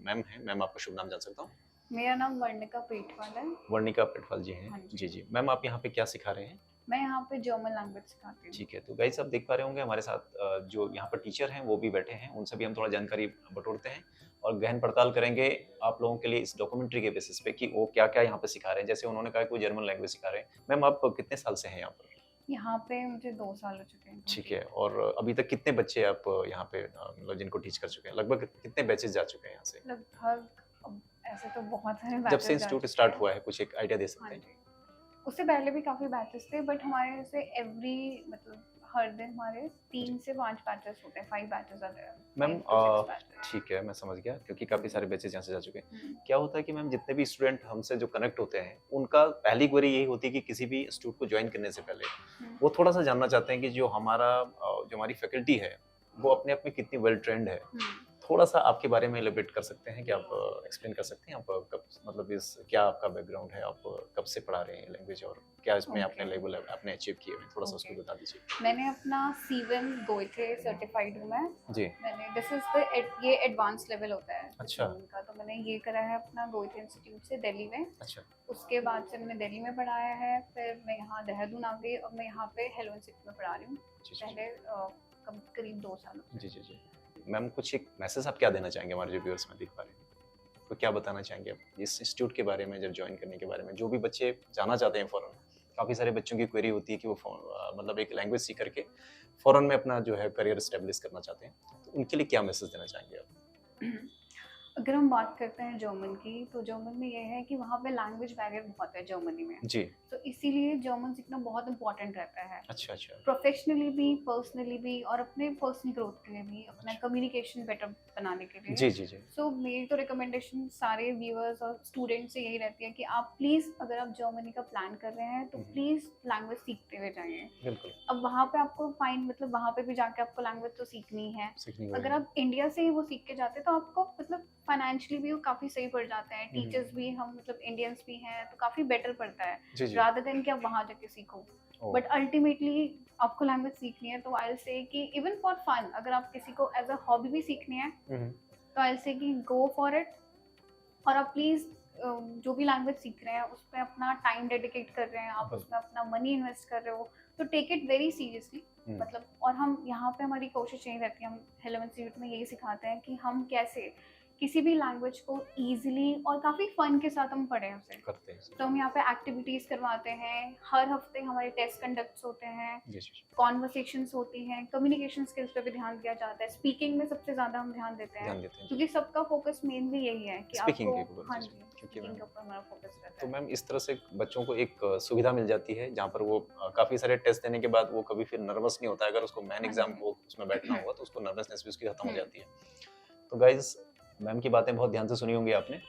मैम हैं। मैम, आपका शुभ नाम जान सकता हूँ? मेरा नाम वर्णिका पेटवाल है। वर्णिका पेटवाल जी हैं। हाँ जी। जी जी मैम, आप यहाँ पे क्या सिखा रहे हैं? मैं यहाँ पे जर्मन लैंग्वेज सिखाती हूँ। ठीक है, तो गाइस आप देख पा रहे होंगे हमारे साथ जो यहाँ पर टीचर हैं वो भी बैठे हैं, उनसे भी हम थोड़ा जानकारी बटोरते हैं और गहन पड़ताल करेंगे आप लोगों के लिए इस डॉक्यूमेंट्री के बेसिस पे कि वो क्या क्या यहाँ पे सिखा रहे हैं। जैसे उन्होंने कहा कि वो जर्मन लैंग्वेज सिखा रहे हैं। मैम, आप कितने साल से हैं यहाँ पर? यहाँ पे मुझे 2 साल हो चुके हैं। ठीक है, और अभी तक कितने बच्चे आप यहाँ पे मतलब जिनको टीच कर चुके हैं? लगभग कितने बैचेस जा चुके हैं यहाँ से? लगभग अब ऐसे तो बहुत सारे जब बैचेस से इंस्टीट्यूट स्टार्ट हुआ है, कुछ एक आइडिया दे हाँ सकते हैं? जी। उससे पहले भी काफ़ी बैचेस थे, बट हमारे से एवरी मतलब हर दिन हमारे 3 से 5 बैचेस होते हैं, 5 बैचेस आते हैं। मैम ठीक है, मैं समझ गया, क्योंकि काफ़ी सारे बैचेस यहाँ से जा चुके हैं। क्या होता है कि मैम जितने भी स्टूडेंट हमसे जो कनेक्ट होते हैं, उनका पहली क्वेरी यही होती है कि किसी भी इंस्टीट्यूट को ज्वाइन करने से पहले वो थोड़ा सा जानना चाहते हैं कि जो हमारी फैकल्टी है वो अपने आप में कितनी वेल ट्रेंड है। थोड़ा सा आपके बारे में एलिब्रेट कर सकते हैं कि आप एक्सप्लेन कर सकते हैं आप कब मतलब इस क्या आपका बैकग्राउंड है, आप कब से पढ़ा रहे हैं लैंग्वेज और क्या इसमें आपने लेवल आपने अचीव किए हैं, थोड़ा सा उसको बता दीजिए। मैंने अपना C1 गोइथे सर्टिफाइड हूँ मैं। जी। मैंने दिस इज द ये एडवांस लेवल होता है अच्छा। का, तो मैंने ये करा है अपना गोइथे इंस्टीट्यूट से दिल्ली में। अच्छा। उसके बाद से मैंने दिल्ली में पढ़ाया है, फिर मैं यहाँ देहरादून आ गई और मैं यहाँ पे हेलो इंस्टीट्यूट में पढ़ा रही हूँ पहले करीब 2 साल। जी जी जी मैम, कुछ एक मैसेज आप क्या देना चाहेंगे हमारे जो व्यूअर्स में देख पा रहे हैं, तो क्या बताना चाहेंगे आप इस इंस्टीट्यूट के बारे में, जब ज्वाइन करने के बारे में? जो भी बच्चे जाना चाहते हैं फॉरेन, काफ़ी सारे बच्चों की क्वेरी होती है कि वो मतलब एक लैंग्वेज सीख करके फॉरेन में अपना जो है करियर एस्टेब्लिश करना चाहते हैं, तो उनके लिए क्या मैसेज देना चाहेंगे आप? अगर हम बात करते हैं जर्मन की, तो जर्मन में ये है कि वहाँ पे लैंग्वेज बैरियर बहुत है जर्मनी में जी। तो इसीलिए जर्मन सीखना बहुत इंपॉर्टेंट रहता है। अच्छा अच्छा। प्रोफेशनली भी, पर्सनली भी और अपने पर्सनल ग्रोथ के लिए भी, अपना कम्युनिकेशन बेटर बनाने के लिए। जी जी जी। सो मेरी तो रिकमेंडेशन सारे व्यूअर्स और स्टूडेंट्स से यही रहती है कि आप प्लीज़, अगर आप जर्मनी का प्लान कर रहे हैं तो प्लीज़ लैंग्वेज सीखते हुए जाइए। बिल्कुल। अब वहाँ पे आपको मतलब वहाँ पे भी जाके आपको लैंग्वेज तो सीखनी है। अगर आप इंडिया से ही वो सीख के जाते तो आपको मतलब फाइनेंशियली भी वो काफ़ी सही पड़ जाते हैं। टीचर्स भी हम मतलब इंडियंस भी हैं तो काफ़ी बेटर पड़ता है रादर देन कि आप वहाँ जाके सीखो। बट अल्टीमेटली आपको लैंग्वेज सीखनी है तो आई विल से कि इवन फॉर फन, अगर आप किसी को एज अ हॉबी भी सीखनी है तो आई विल से कि गो फॉर इट। और आप प्लीज़ जो भी लैंग्वेज सीख रहे हैं उस पर अपना टाइम डेडिकेट कर रहे हैं, आप उसमें अपना मनी इन्वेस्ट कर रहे हो तो टेक इट वेरी सीरियसली। मतलब और हम यहाँ पे हमारी कोशिश यही रहती है, हम हेलो इंस्टीट्यूट में यही सिखाते हैं कि हम कैसे किसी भी लैंग्वेज को इजीली और काफ़ी फन के साथ हम पढ़ें उसे करते हैं। तो हम यहाँ पे एक्टिविटीज़ करवाते हैं, हर हफ्ते हमारे टेस्ट कंडक्ट्स होते हैं, कॉन्वर्सेशंस होती हैं, कम्युनिकेशन स्किल्स पे भी ध्यान दिया जाता है। स्पीकिंग में सबसे ज़्यादा हम ध्यान देते हैं क्योंकि सबका फोकस मेनली यही है कि आपको, हाँ जी, स्पीकिंग के ऊपर हमारा फोकस रहता है। तो मैम इस तरह से बच्चों को एक सुविधा मिल जाती है जहाँ पर वो काफ़ी सारे टेस्ट देने के बाद वो कभी फिर नर्वस नहीं होता। अगर उसको मेन एग्जाम को उसमें बैठना होगा तो उसको नर्वसनेस भी उसकी खत्म हो जाती है। तो गाइज, मैम की बातें बहुत ध्यान से सुनी होंगी आपने,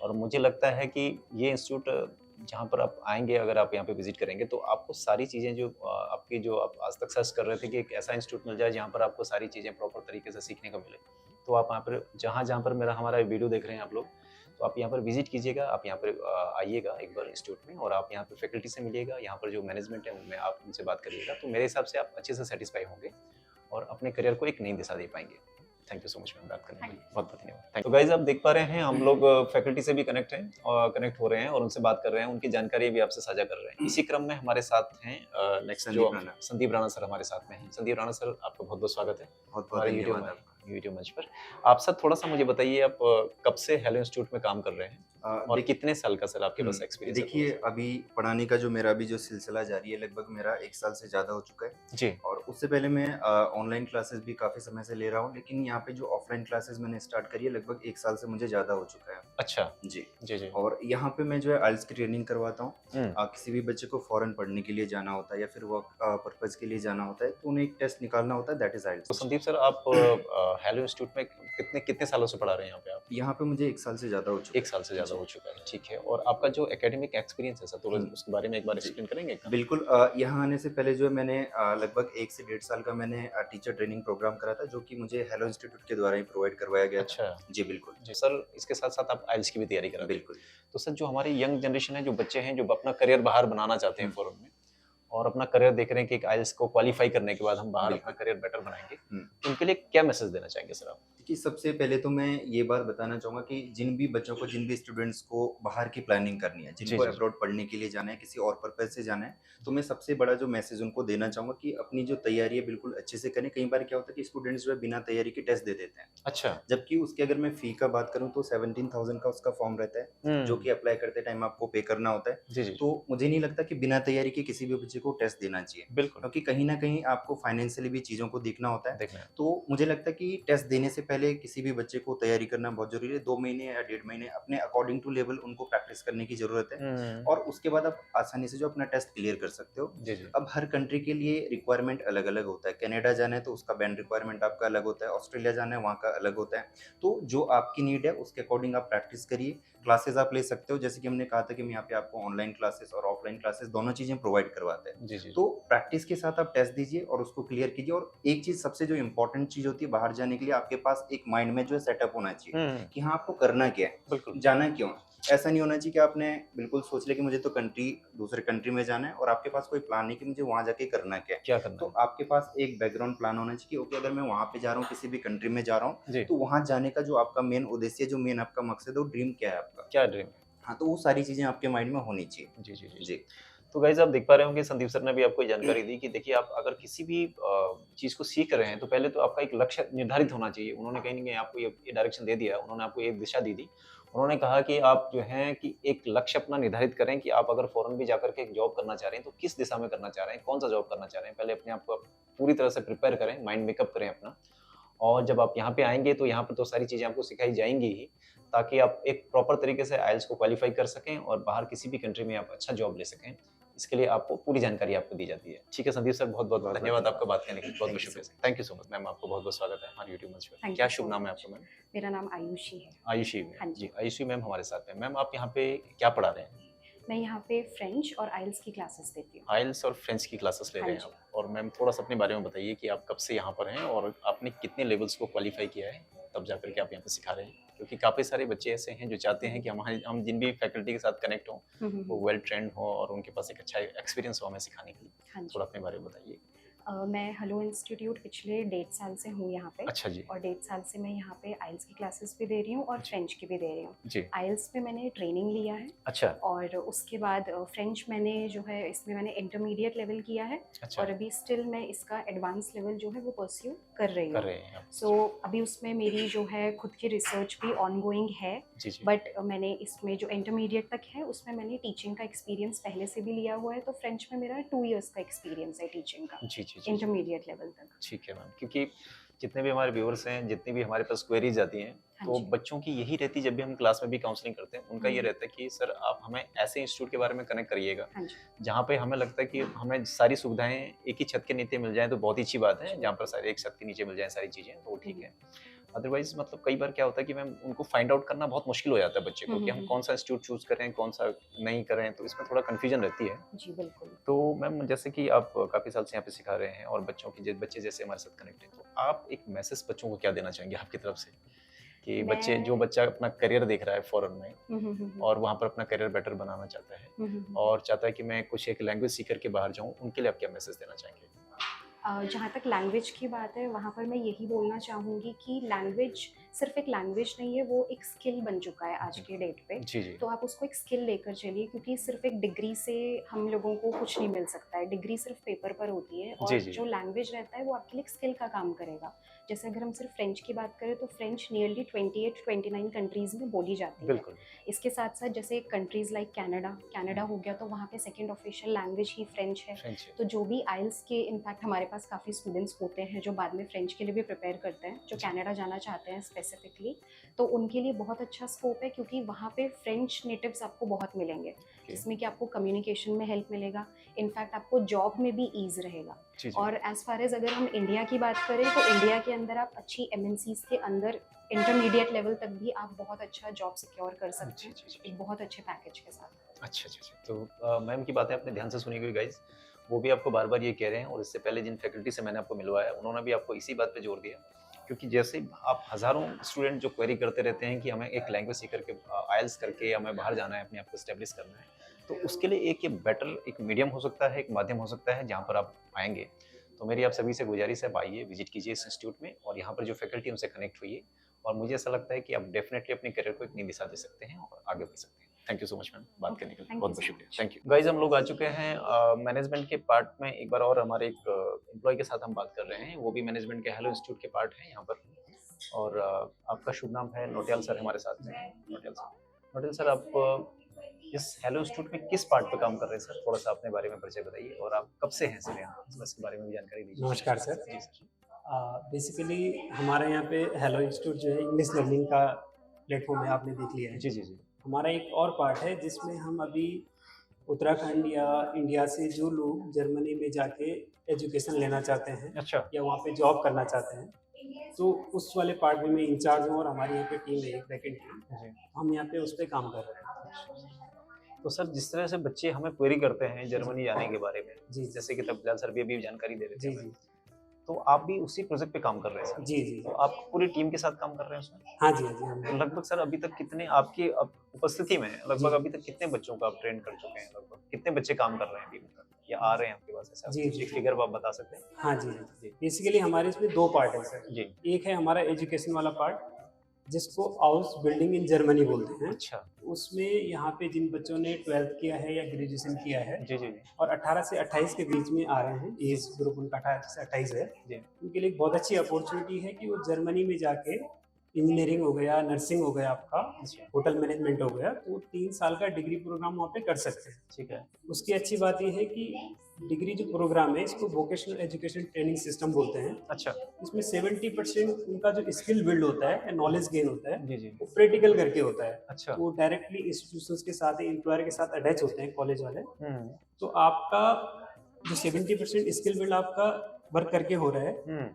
और मुझे लगता है कि ये इंस्टीट्यूट जहाँ पर आप आएंगे, अगर आप यहाँ पे विजिट करेंगे तो आपको सारी चीज़ें जो आपकी जो आप आज तक सर्च कर रहे थे कि एक ऐसा इंस्टीट्यूट मिल जाए जहाँ पर आपको सारी चीज़ें प्रॉपर तरीके से सीखने को मिले, तो आप यहाँ पर जहाँ पर हमारा वीडियो देख रहे हैं आप लोग, तो आप यहाँ पर विजिट कीजिएगा, आप यहाँ पर आइएगा एक बार इंस्टीट्यूट में, और आप यहाँ पर फैकल्टी से मिलिएगा, यहाँ पर जो मैनेजमेंट है उनमें आप उनसे बात करिएगा, तो मेरे हिसाब से आप अच्छे से सेटिस्फाई होंगे और अपने करियर को एक नई दिशा दे पाएंगे। Thank you so much ma'am, बात करने के लिए बहुत बहुत धन्यवाद। तो गाइज, आप देख पा रहे हैं हम लोग फैकल्टी से भी कनेक्ट हैं और कनेक्ट हो रहे हैं और उनसे बात कर रहे हैं, उनकी जानकारी भी आपसे साझा कर रहे हैं। इसी क्रम में हमारे साथ हैं नेक्स्ट जो संदीप राणा सर हमारे साथ में हैं। संदीप राणा सर, आपका बहुत बहुत स्वागत है हमारे वीडियो मंच पर। आप सर थोड़ा सा मुझे बताइए, आप कब से हेलो इंस्टीट्यूट में काम कर रहे हैं और कितने साल का सर आपके पास एक्सपीरियंस है? देखिए, अभी पढ़ाने का जो मेरा अभी जो सिलसिला जारी है, लगभग मेरा 1 साल से ज़्यादा हो चुका है। जी। और उससे पहले मैं ऑनलाइन क्लासेस भी काफ़ी समय से ले रहा हूँ, लेकिन यहाँ पे जो ऑफलाइन क्लासेस मैंने स्टार्ट करी है, लगभग 1 साल से मुझे ज़्यादा हो चुका है। अच्छा। जी। जी, जी। और यहाँ पे मैं जो है आइल्स की ट्रेनिंग करवाता हूँ। हुँ। किसी भी बच्चे को फॉरेन पढ़ने के लिए जाना होता है या फिर वर्क पर्पज़ के लिए जाना होता है, तो उन्हें एक टेस्ट निकालना होता है, दैट इज़ तो आइल्स। संदीप सर आप हेलो इंस्टीट्यूट में कितने कितने सालों से पढ़ा रहे हैं यहाँ पे आप? यहाँ पे मुझे 1 साल से ज़्यादा हो चुका 1 है। साल से ज़्यादा जी। हो चुका है, ठीक है। और आपका जो एकेडमिक एक्सपीरियंस है सर, थोड़ा हुँ। उसके बारे में एक बार जी। एक्सप्लेन करेंगे क्या? बिल्कुल, यहाँ आने से पहले जो है मैंने लगभग 1 से डेढ़ साल का मैंने टीचर ट्रेनिंग प्रोग्राम करा था, जो कि मुझे हेलो इंस्टीट्यूट के द्वारा ही प्रोवाइड करवाया गया था। अच्छा। जी, बिल्कुल। जी सर, इसके साथ-साथ आप आइल्स की भी तैयारी कर रहे हैं। बिल्कुल। तो सर जो हमारी यंग जनरेशन है, जो बच्चे हैं, जो अपना करियर बाहर बनाना चाहते हैं हुँ। फॉरेन में और अपना करियर देख रहे हैं कि एक आइल्स को क्वालीफाई करने के बाद हम बाहर अपना बिल्कुल। करियर बेटर बनाएँगे, हुँ। तो उनके लिए क्या मैसेज देना चाहेंगे सर आप? देखिए, सबसे पहले तो मैं ये बात बताना चाहूँगा कि जिन भी बच्चों को, जिन भी स्टूडेंट्स को बाहर की प्लानिंग करनी है, जी, जिनको जी, जी। अब्रॉड पढ़ने के लिए जाना है, किसी और पर्पज़ से जाना है, तो मैं सबसे बड़ा जो मैसेज उनको देना चाहूँगा कि अपनी जो तैयारी है बिल्कुल अच्छे से करें। कई बार क्या होता है कि स्टूडेंट्स जो है बिना तैयारी के टेस्ट दे देते हैं। अच्छा। जबकि उसकी अगर मैं फ़ी का बात करूँ तो 17,000 का उसका फॉर्म रहता है, जो हुँ। कि अप्लाई करते टाइम आपको पे करना होता है। जी, जी, जी। तो मुझे नहीं लगता कि बिना तैयारी के किसी भी बच्चे को टेस्ट देना चाहिए, बिल्कुल, क्योंकि कहीं न कहीं आपको फाइनेंशियली भी चीज़ों को देखना होता है। देखना है। तो मुझे लगता है कि टेस्ट देने से पहले किसी भी बच्चे को तैयारी करना बहुत ज़रूरी है। 2 महीने या डेढ़ महीने अपने अकॉर्डिंग टू लेवल उनको प्रैक्टिस करने की ज़रूरत है, हुँ। और उसके बाद आप आसानी से जो अपना टेस्ट क्लियर कर सकते हो। जी, जी। अब हर कंट्री के लिए रिक्वायरमेंट अलग-अलग होता है। कनाडा जाना है तो उसका बैंड रिक्वायरमेंट आपका अलग होता है, ऑस्ट्रेलिया जाना है वहाँ का अलग होता है। तो जो आपकी नीड है उसके अकॉर्डिंग आप प्रैक्टिस करिए। क्लासेस आप ले सकते हो, जैसे कि हमने कहा था कि हम यहाँ पे आपको ऑनलाइन क्लासेस और ऑफलाइन क्लासेस दोनों चीज़ें प्रोवाइड करवाते हैं। जी, जी, जी। तो प्रैक्टिस के साथ आप टेस्ट दीजिए और उसको क्लियर कीजिए। और एक चीज़, सबसे जो इम्पोर्टेंट चीज़ होती है बाहर जाने के लिए, आपके पास एक माइंड में जो है सेटअप होना चाहिए हुँ, कि हाँ, आपको करना क्या है, बिल्कुल। जाना क्यों है। ऐसा नहीं होना चाहिए कि आपने बिल्कुल सोच लिया कि मुझे तो दूसरे कंट्री में जाना है और आपके पास कोई प्लान नहीं कि मुझे वहाँ जाके करना क्या है। क्या करना तो है? आपके पास एक बैकग्राउंड प्लान होना चाहिए कि ओके, अगर मैं वहाँ पे जा रहा हूँ, किसी भी कंट्री में जा रहा हूँ, जी, तो वहाँ जाने का जो आपका मेन उद्देश्य, जो मेन आपका मकसद है, वो ड्रीम क्या है आपका? क्या ड्रीम है? हाँ, तो वो सारी चीज़ें आपके माइंड में होनी चाहिए। जी, जी, जी। जी। तो गाइज़ आप देख पा रहे होंगे संदीप सर ने भी आपको ये जानकारी दी कि देखिए आप अगर किसी भी चीज़ को सीख रहे हैं तो पहले तो आपका एक लक्ष्य निर्धारित होना चाहिए। उन्होंने कहीं न कहीं आपको ये डायरेक्शन दे दिया, उन्होंने आपको एक दिशा दी थी। उन्होंने कहा कि आप जो हैं कि एक लक्ष्य अपना निर्धारित करें कि आप अगर फ़ॉरेन भी जाकर के एक जॉब करना चाह रहे हैं तो किस दिशा में करना चाह रहे हैं, कौन-सा जॉब करना चाह रहे हैं। पहले अपने आप को पूरी तरह से प्रिपेयर करें, माइंड मेकअप करें अपना। और जब आप यहाँ पे आएँगे तो यहाँ पर तो सारी चीज़ें आपको सिखाई जाएँगी ही, ताकि आप एक प्रॉपर तरीके से आइल्स को क्वालीफाई कर सकें और बाहर किसी भी कंट्री में आप अच्छा जॉब ले सकें। इसके लिए आपको पूरी जानकारी आपको दी जाती है। ठीक है संदीप सर, बहुत-बहुत बहुत-बहुत धन्यवाद धन्यवाद। आपका बात करने के लिए, बहुत-बहुत थैंक यू सो शुक्रिया। Thank you so much ma'am, आपको बहुत-बहुत स्वागत है हमारे यूट्यूब मंच पे। थैंक क्या यू शुभ सो नाम है मच। आपका मैम? मेरा नाम आयुषी है। आयुषी हाँ मैम। जी। जी, आयुषी मैम हमारे साथ हैं। मैम आप यहाँ पे क्या पढ़ा रहे हैं? मैं यहाँ पे फ्रेंच और आइल्स की क्लासेस देती हूँ। आइल्स और फ्रेंच की क्लासेस ले हाँ रहे हैं जी। आप। और मैम थोड़ा-सा अपने बारे में बताइए कि आप कब से यहाँ पर हैं और आपने कितने लेवल्स को क्वालीफाई किया है, तब जाकर के आप यहाँ पे सिखा रहे हैं? क्योंकि काफ़ी सारे बच्चे ऐसे हैं जो चाहते हैं कि हम जिन भी फैकल्टी के साथ कनेक्ट हों, वो वेल ट्रेन्ड हो और उनके पास एक अच्छा एक्सपीरियंस हो हमें सिखाने के लिए। हाँ जी। थोड़ा अपने बारे में बताइए। मैं हेलो इंस्टीट्यूट पिछले 1.5 साल से हूँ यहाँ पे। अच्छा जी। और 1.5 साल से मैं यहाँ पे आइल्स की क्लासेस भी दे रही हूँ और जी। फ्रेंच की भी दे रही हूँ। जी। आइल्स पे मैंने ट्रेनिंग लिया है अच्छा, और उसके बाद फ्रेंच मैंने जो है इसमें मैंने इंटरमीडिएट लेवल किया है अच्छा। और अभी स्टिल मैं इसका एडवांस लेवल जो है वो परस्यू कर रही कर हूँ। रहे हैं आप। सो अभी उसमें मेरी जो है खुद की रिसर्च भी ऑनगोइंग है, जी, जी। बट मैंने इसमें जो इंटरमीडिएट तक है उसमें मैंने टीचिंग का एक्सपीरियंस पहले से भी लिया हुआ है, तो फ्रेंच में मेरा 2 इयर्स का एक्सपीरियंस है टीचिंग का, जी, जी, जी। इंटरमीडिएट लेवल तक। ठीक है मैम, क्योंकि जितने भी हमारे व्यूअर्स हैं, जितनी भी हमारे पास क्वेरीज आती हैं, हाँ तो जी। बच्चों की यही रहती है जब भी हम क्लास में भी काउंसलिंग करते हैं, उनका ये रहता है कि सर आप हमें ऐसे इंस्टीट्यूट के बारे में कनेक्ट करिएगा, हाँ जी। जहाँ पे हमें लगता है कि हमें सारी सुविधाएँ एक ही छत के नीचे मिल जाएँ तो बहुत ही अच्छी बात है, जहाँ पर सारे एक छत के नीचे मिल जाएँ सारी चीज़ें तो वो ठीक है। अदरवाइज़ मतलब कई बार क्या होता है कि मैम उनको फाइंड आउट करना बहुत मुश्किल हो जाता है बच्चे को कि हम कौन-सा इंस्टीट्यूट चूज़ करें, कौन-सा नहीं करें, तो इसमें थोड़ा कन्फ्यूजन रहती है। जी, बिल्कुल। तो मैम जैसे कि आप काफ़ी साल से यहाँ पे सिखा रहे हैं और बच्चों की बच्चे जैसे हमारे साथ कनेक्ट हैं, तो आप एक मैसेज बच्चों को क्या देना चाहेंगे आपकी तरफ से? कि जो बच्चा अपना करियर देख रहा है फ़ॉरेन में और वहाँ पर अपना करियर बेटर बनाना चाहता है और चाहता है कि मैं कुछ एक लैंग्वेज सीख कर के बाहर जाऊँ, उनके लिए आप क्या मैसेज देना चाहेंगे? जहाँ तक लैंग्वेज की बात है, वहाँ पर मैं यही बोलना चाहूँगी कि लैंग्वेज सिर्फ एक लैंग्वेज नहीं है, वो एक स्किल बन चुका है आज के डेट पे। जी जी तो आप उसको एक स्किल लेकर चलिए, क्योंकि सिर्फ एक डिग्री से हम लोगों को कुछ नहीं मिल सकता है। डिग्री सिर्फ पेपर पर होती है, जी, और जी। जो लैंग्वेज रहता है वो आपके लिए एक स्किल का काम करेगा। जैसे अगर हम सिर्फ फ्रेंच की बात करें तो फ्रेंच नियरली 28-29 कंट्रीज़ में बोली जाती है। बिल्कुल इसके साथ साथ जैसे कंट्रीज़ लाइक कनाडा हो गया, तो वहाँ पे सेकंड ऑफिशियल लैंग्वेज ही फ्रेंच है। फ्रेंच है। तो जो भी आइल्स के, इनफैक्ट हमारे पास काफ़ी स्टूडेंट्स होते हैं जो बाद में फ्रेंच के लिए भी प्रिपेयर करते हैं, जो कनाडा जाना चाहते हैं स्पेसिफिकली। तो उनके लिए बहुत अच्छा स्कोप है, क्योंकि वहाँ पे फ्रेंच नेटिव्स आपको बहुत मिलेंगे, जिसमें कि आपको कम्युनिकेशन में हेल्प मिलेगा, इनफैक्ट आपको जॉब में भी ईज रहेगा। जी जी और एज़ फार एज़ अगर हम इंडिया की बात करें तो इंडिया के अंदर आप अच्छी एमएनसीज़ के अंदर इंटरमीडिएट लेवल तक भी आप बहुत अच्छा जॉब सिक्योर कर सकते जी हैं, जी जी एक बहुत अच्छे पैकेज के साथ। अच्छा अच्छा अच्छा। तो मैम की बातें आपने ध्यान से सुनी हुई गाइज, वो भी आपको बार बार ये कह रहे हैं, और इससे पहले जिन फैकल्टी से मैंने आपको मिलवाया उन्होंने भी आपको इसी बात पे जोर दिया, क्योंकि जैसे आप हज़ारों स्टूडेंट जो क्वेरी करते रहते हैं कि हमें एक लैंग्वेज सीख करके आइल्स करके हमें बाहर जाना है, अपने आप को स्टैब्लिश करना है, तो उसके लिए एक ये बेटर एक मीडियम हो सकता है, एक माध्यम हो सकता है जहाँ पर आप आएंगे। तो मेरी आप सभी से गुजारिश है, आप आइए, विजिट कीजिए इस इंस्टीट्यूट में, और यहाँ पर जो फैकल्टी उनसे कनेक्ट हुई, और मुझे ऐसा लगता है कि आप डेफिनेटली अपने करियर को एक नई दिशा दे सकते हैं और आगे बढ़ सकते हैं। Thank you so much ma'am, बात करने के लिए Thank बहुत you बहुत so शुक्रिया। much. थैंक यू गाइज, हम लोग आ चुके हैं मैनेजमेंट के पार्ट में एक बार, और हमारे एक एम्प्लॉय के साथ हम बात कर रहे हैं, वो भी मैनेजमेंट के हेलो इंस्टीट्यूट के पार्ट हैं यहाँ पर, और आपका शुभ नाम है नोटियाल सर हमारे साथ में। नोटियाल सर, आप इस हेलो इंस्टीट्यूट में किस पार्ट पे काम कर रहे हैं सर? थोड़ा सा अपने बारे में परिचय बताइए, और आप कब से हैं सर यहाँ, थोड़ा इसके बारे में भी जानकारी दीजिए। नमस्कार सर। जी सर। बेसिकली हमारे यहाँ पे हेलो इंस्टीट्यूट जो है इंग्लिश लर्निंग का प्लेटफॉर्म है, आपने देख लिया है। जी जी जी हमारा एक और पार्ट है जिसमें हम अभी उत्तराखंड या इंडिया से जो लोग जर्मनी में जाके एजुकेशन लेना चाहते हैं अच्छा या वहाँ पे जॉब करना चाहते हैं, तो उस वाले पार्ट में मैं इंचार्ज हूँ, और हमारी यहाँ पे टीम है एक वैकेंट टीम, जी। हम यहाँ पे उस पर काम कर रहे हैं। तो सर, जिस तरह से बच्चे हमें क्वेरी करते हैं जर्मनी जाने के बारे में, जी जैसे कि तब सर भी अभी जानकारी दे रहे थे जी हमें, जी तो आप भी उसी प्रोजेक्ट पे काम कर रहे हैं सर? जी जी तो आप पूरी टीम के साथ काम कर रहे हैं उसमें? हाँ जी हाँ जी तो हम लगभग सर अभी तक कितने आपकी उपस्थिति में लगभग जी। अभी तक कितने बच्चों को आप ट्रेन कर चुके हैं? लगभग कितने बच्चे काम कर रहे हैं टीम पर, या आ रहे हैं आपके पास? ऐसा जी, जी। एक फिगर आप बता सकते हैं? हाँ जी जी। बेसिकली हमारे इसमें दो पार्ट है सर। जी। एक है हमारा एजुकेशन वाला पार्ट, जिसको हाउस बिल्डिंग इन जर्मनी बोलते हैं। अच्छा। उसमें यहाँ पे जिन बच्चों ने 12th किया है या ग्रेजुएशन किया है जी जी जी और 18 से 28 के बीच में आ रहे हैं, एज ग्रुप उनका 18 से 28 है, जी। उनके लिए एक बहुत अच्छी अपॉर्चुनिटी है कि वो जर्मनी में जाके इंजीनियरिंग हो गया, नर्सिंग हो गया, आपका होटल मैनेजमेंट हो गया, तो 3 साल का डिग्री प्रोग्राम वहाँ पे कर सकते हैं। ठीक है। उसकी अच्छी बात यह है कि डिग्री जो प्रोग्राम है इसको वोकेशनल एजुकेशन ट्रेनिंग सिस्टम बोलते हैं। अच्छा। इसमें 70% उनका जो स्किल बिल्ड होता है, नॉलेज गेन होता है, जी जी। वो प्रैक्टिकल करके होता है। अच्छा। वो डायरेक्टली इंस्टीट्यूशंस के साथ, एम्प्लॉयर के साथ अटैच होते हैं कॉलेज वाले। हम्म तो आपका जो 70% स्किल बिल्ड आपका वर्क करके हो रहा है,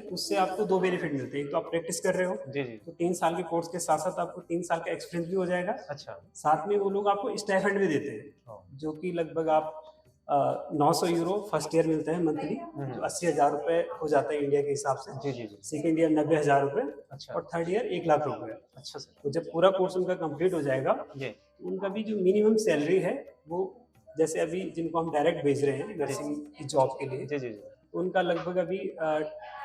उससे आपको 2 बेनिफिट मिलते हैं। एक तो आप प्रैक्टिस कर रहे हो, जी जी। तो 3 साल के कोर्स के साथ साथ आपको 3 साल का एक्सपीरियंस भी हो जाएगा। अच्छा। साथ में वो लोग आपको स्टाइपेंड भी देते हैं, जो कि लगभग आप 900 यूरो फर्स्ट ईयर मिलता है मंथली, जो 80,000 रुपये हो जाता है इंडिया के हिसाब से। जी जी जी। सेकेंड ईयर 90,000 रुपये, अच्छा। और थर्ड ईयर 1 लाख रुपये। अच्छा सर। तो जब पूरा कोर्स उनका कंप्लीट हो जाएगा, जी। उनका भी जो मिनिमम सैलरी है, वो जैसे अभी जिनको हम डायरेक्ट भेज रहे हैं नर्सिंग की जॉब के लिए, जी जी जी। उनका लगभग अभी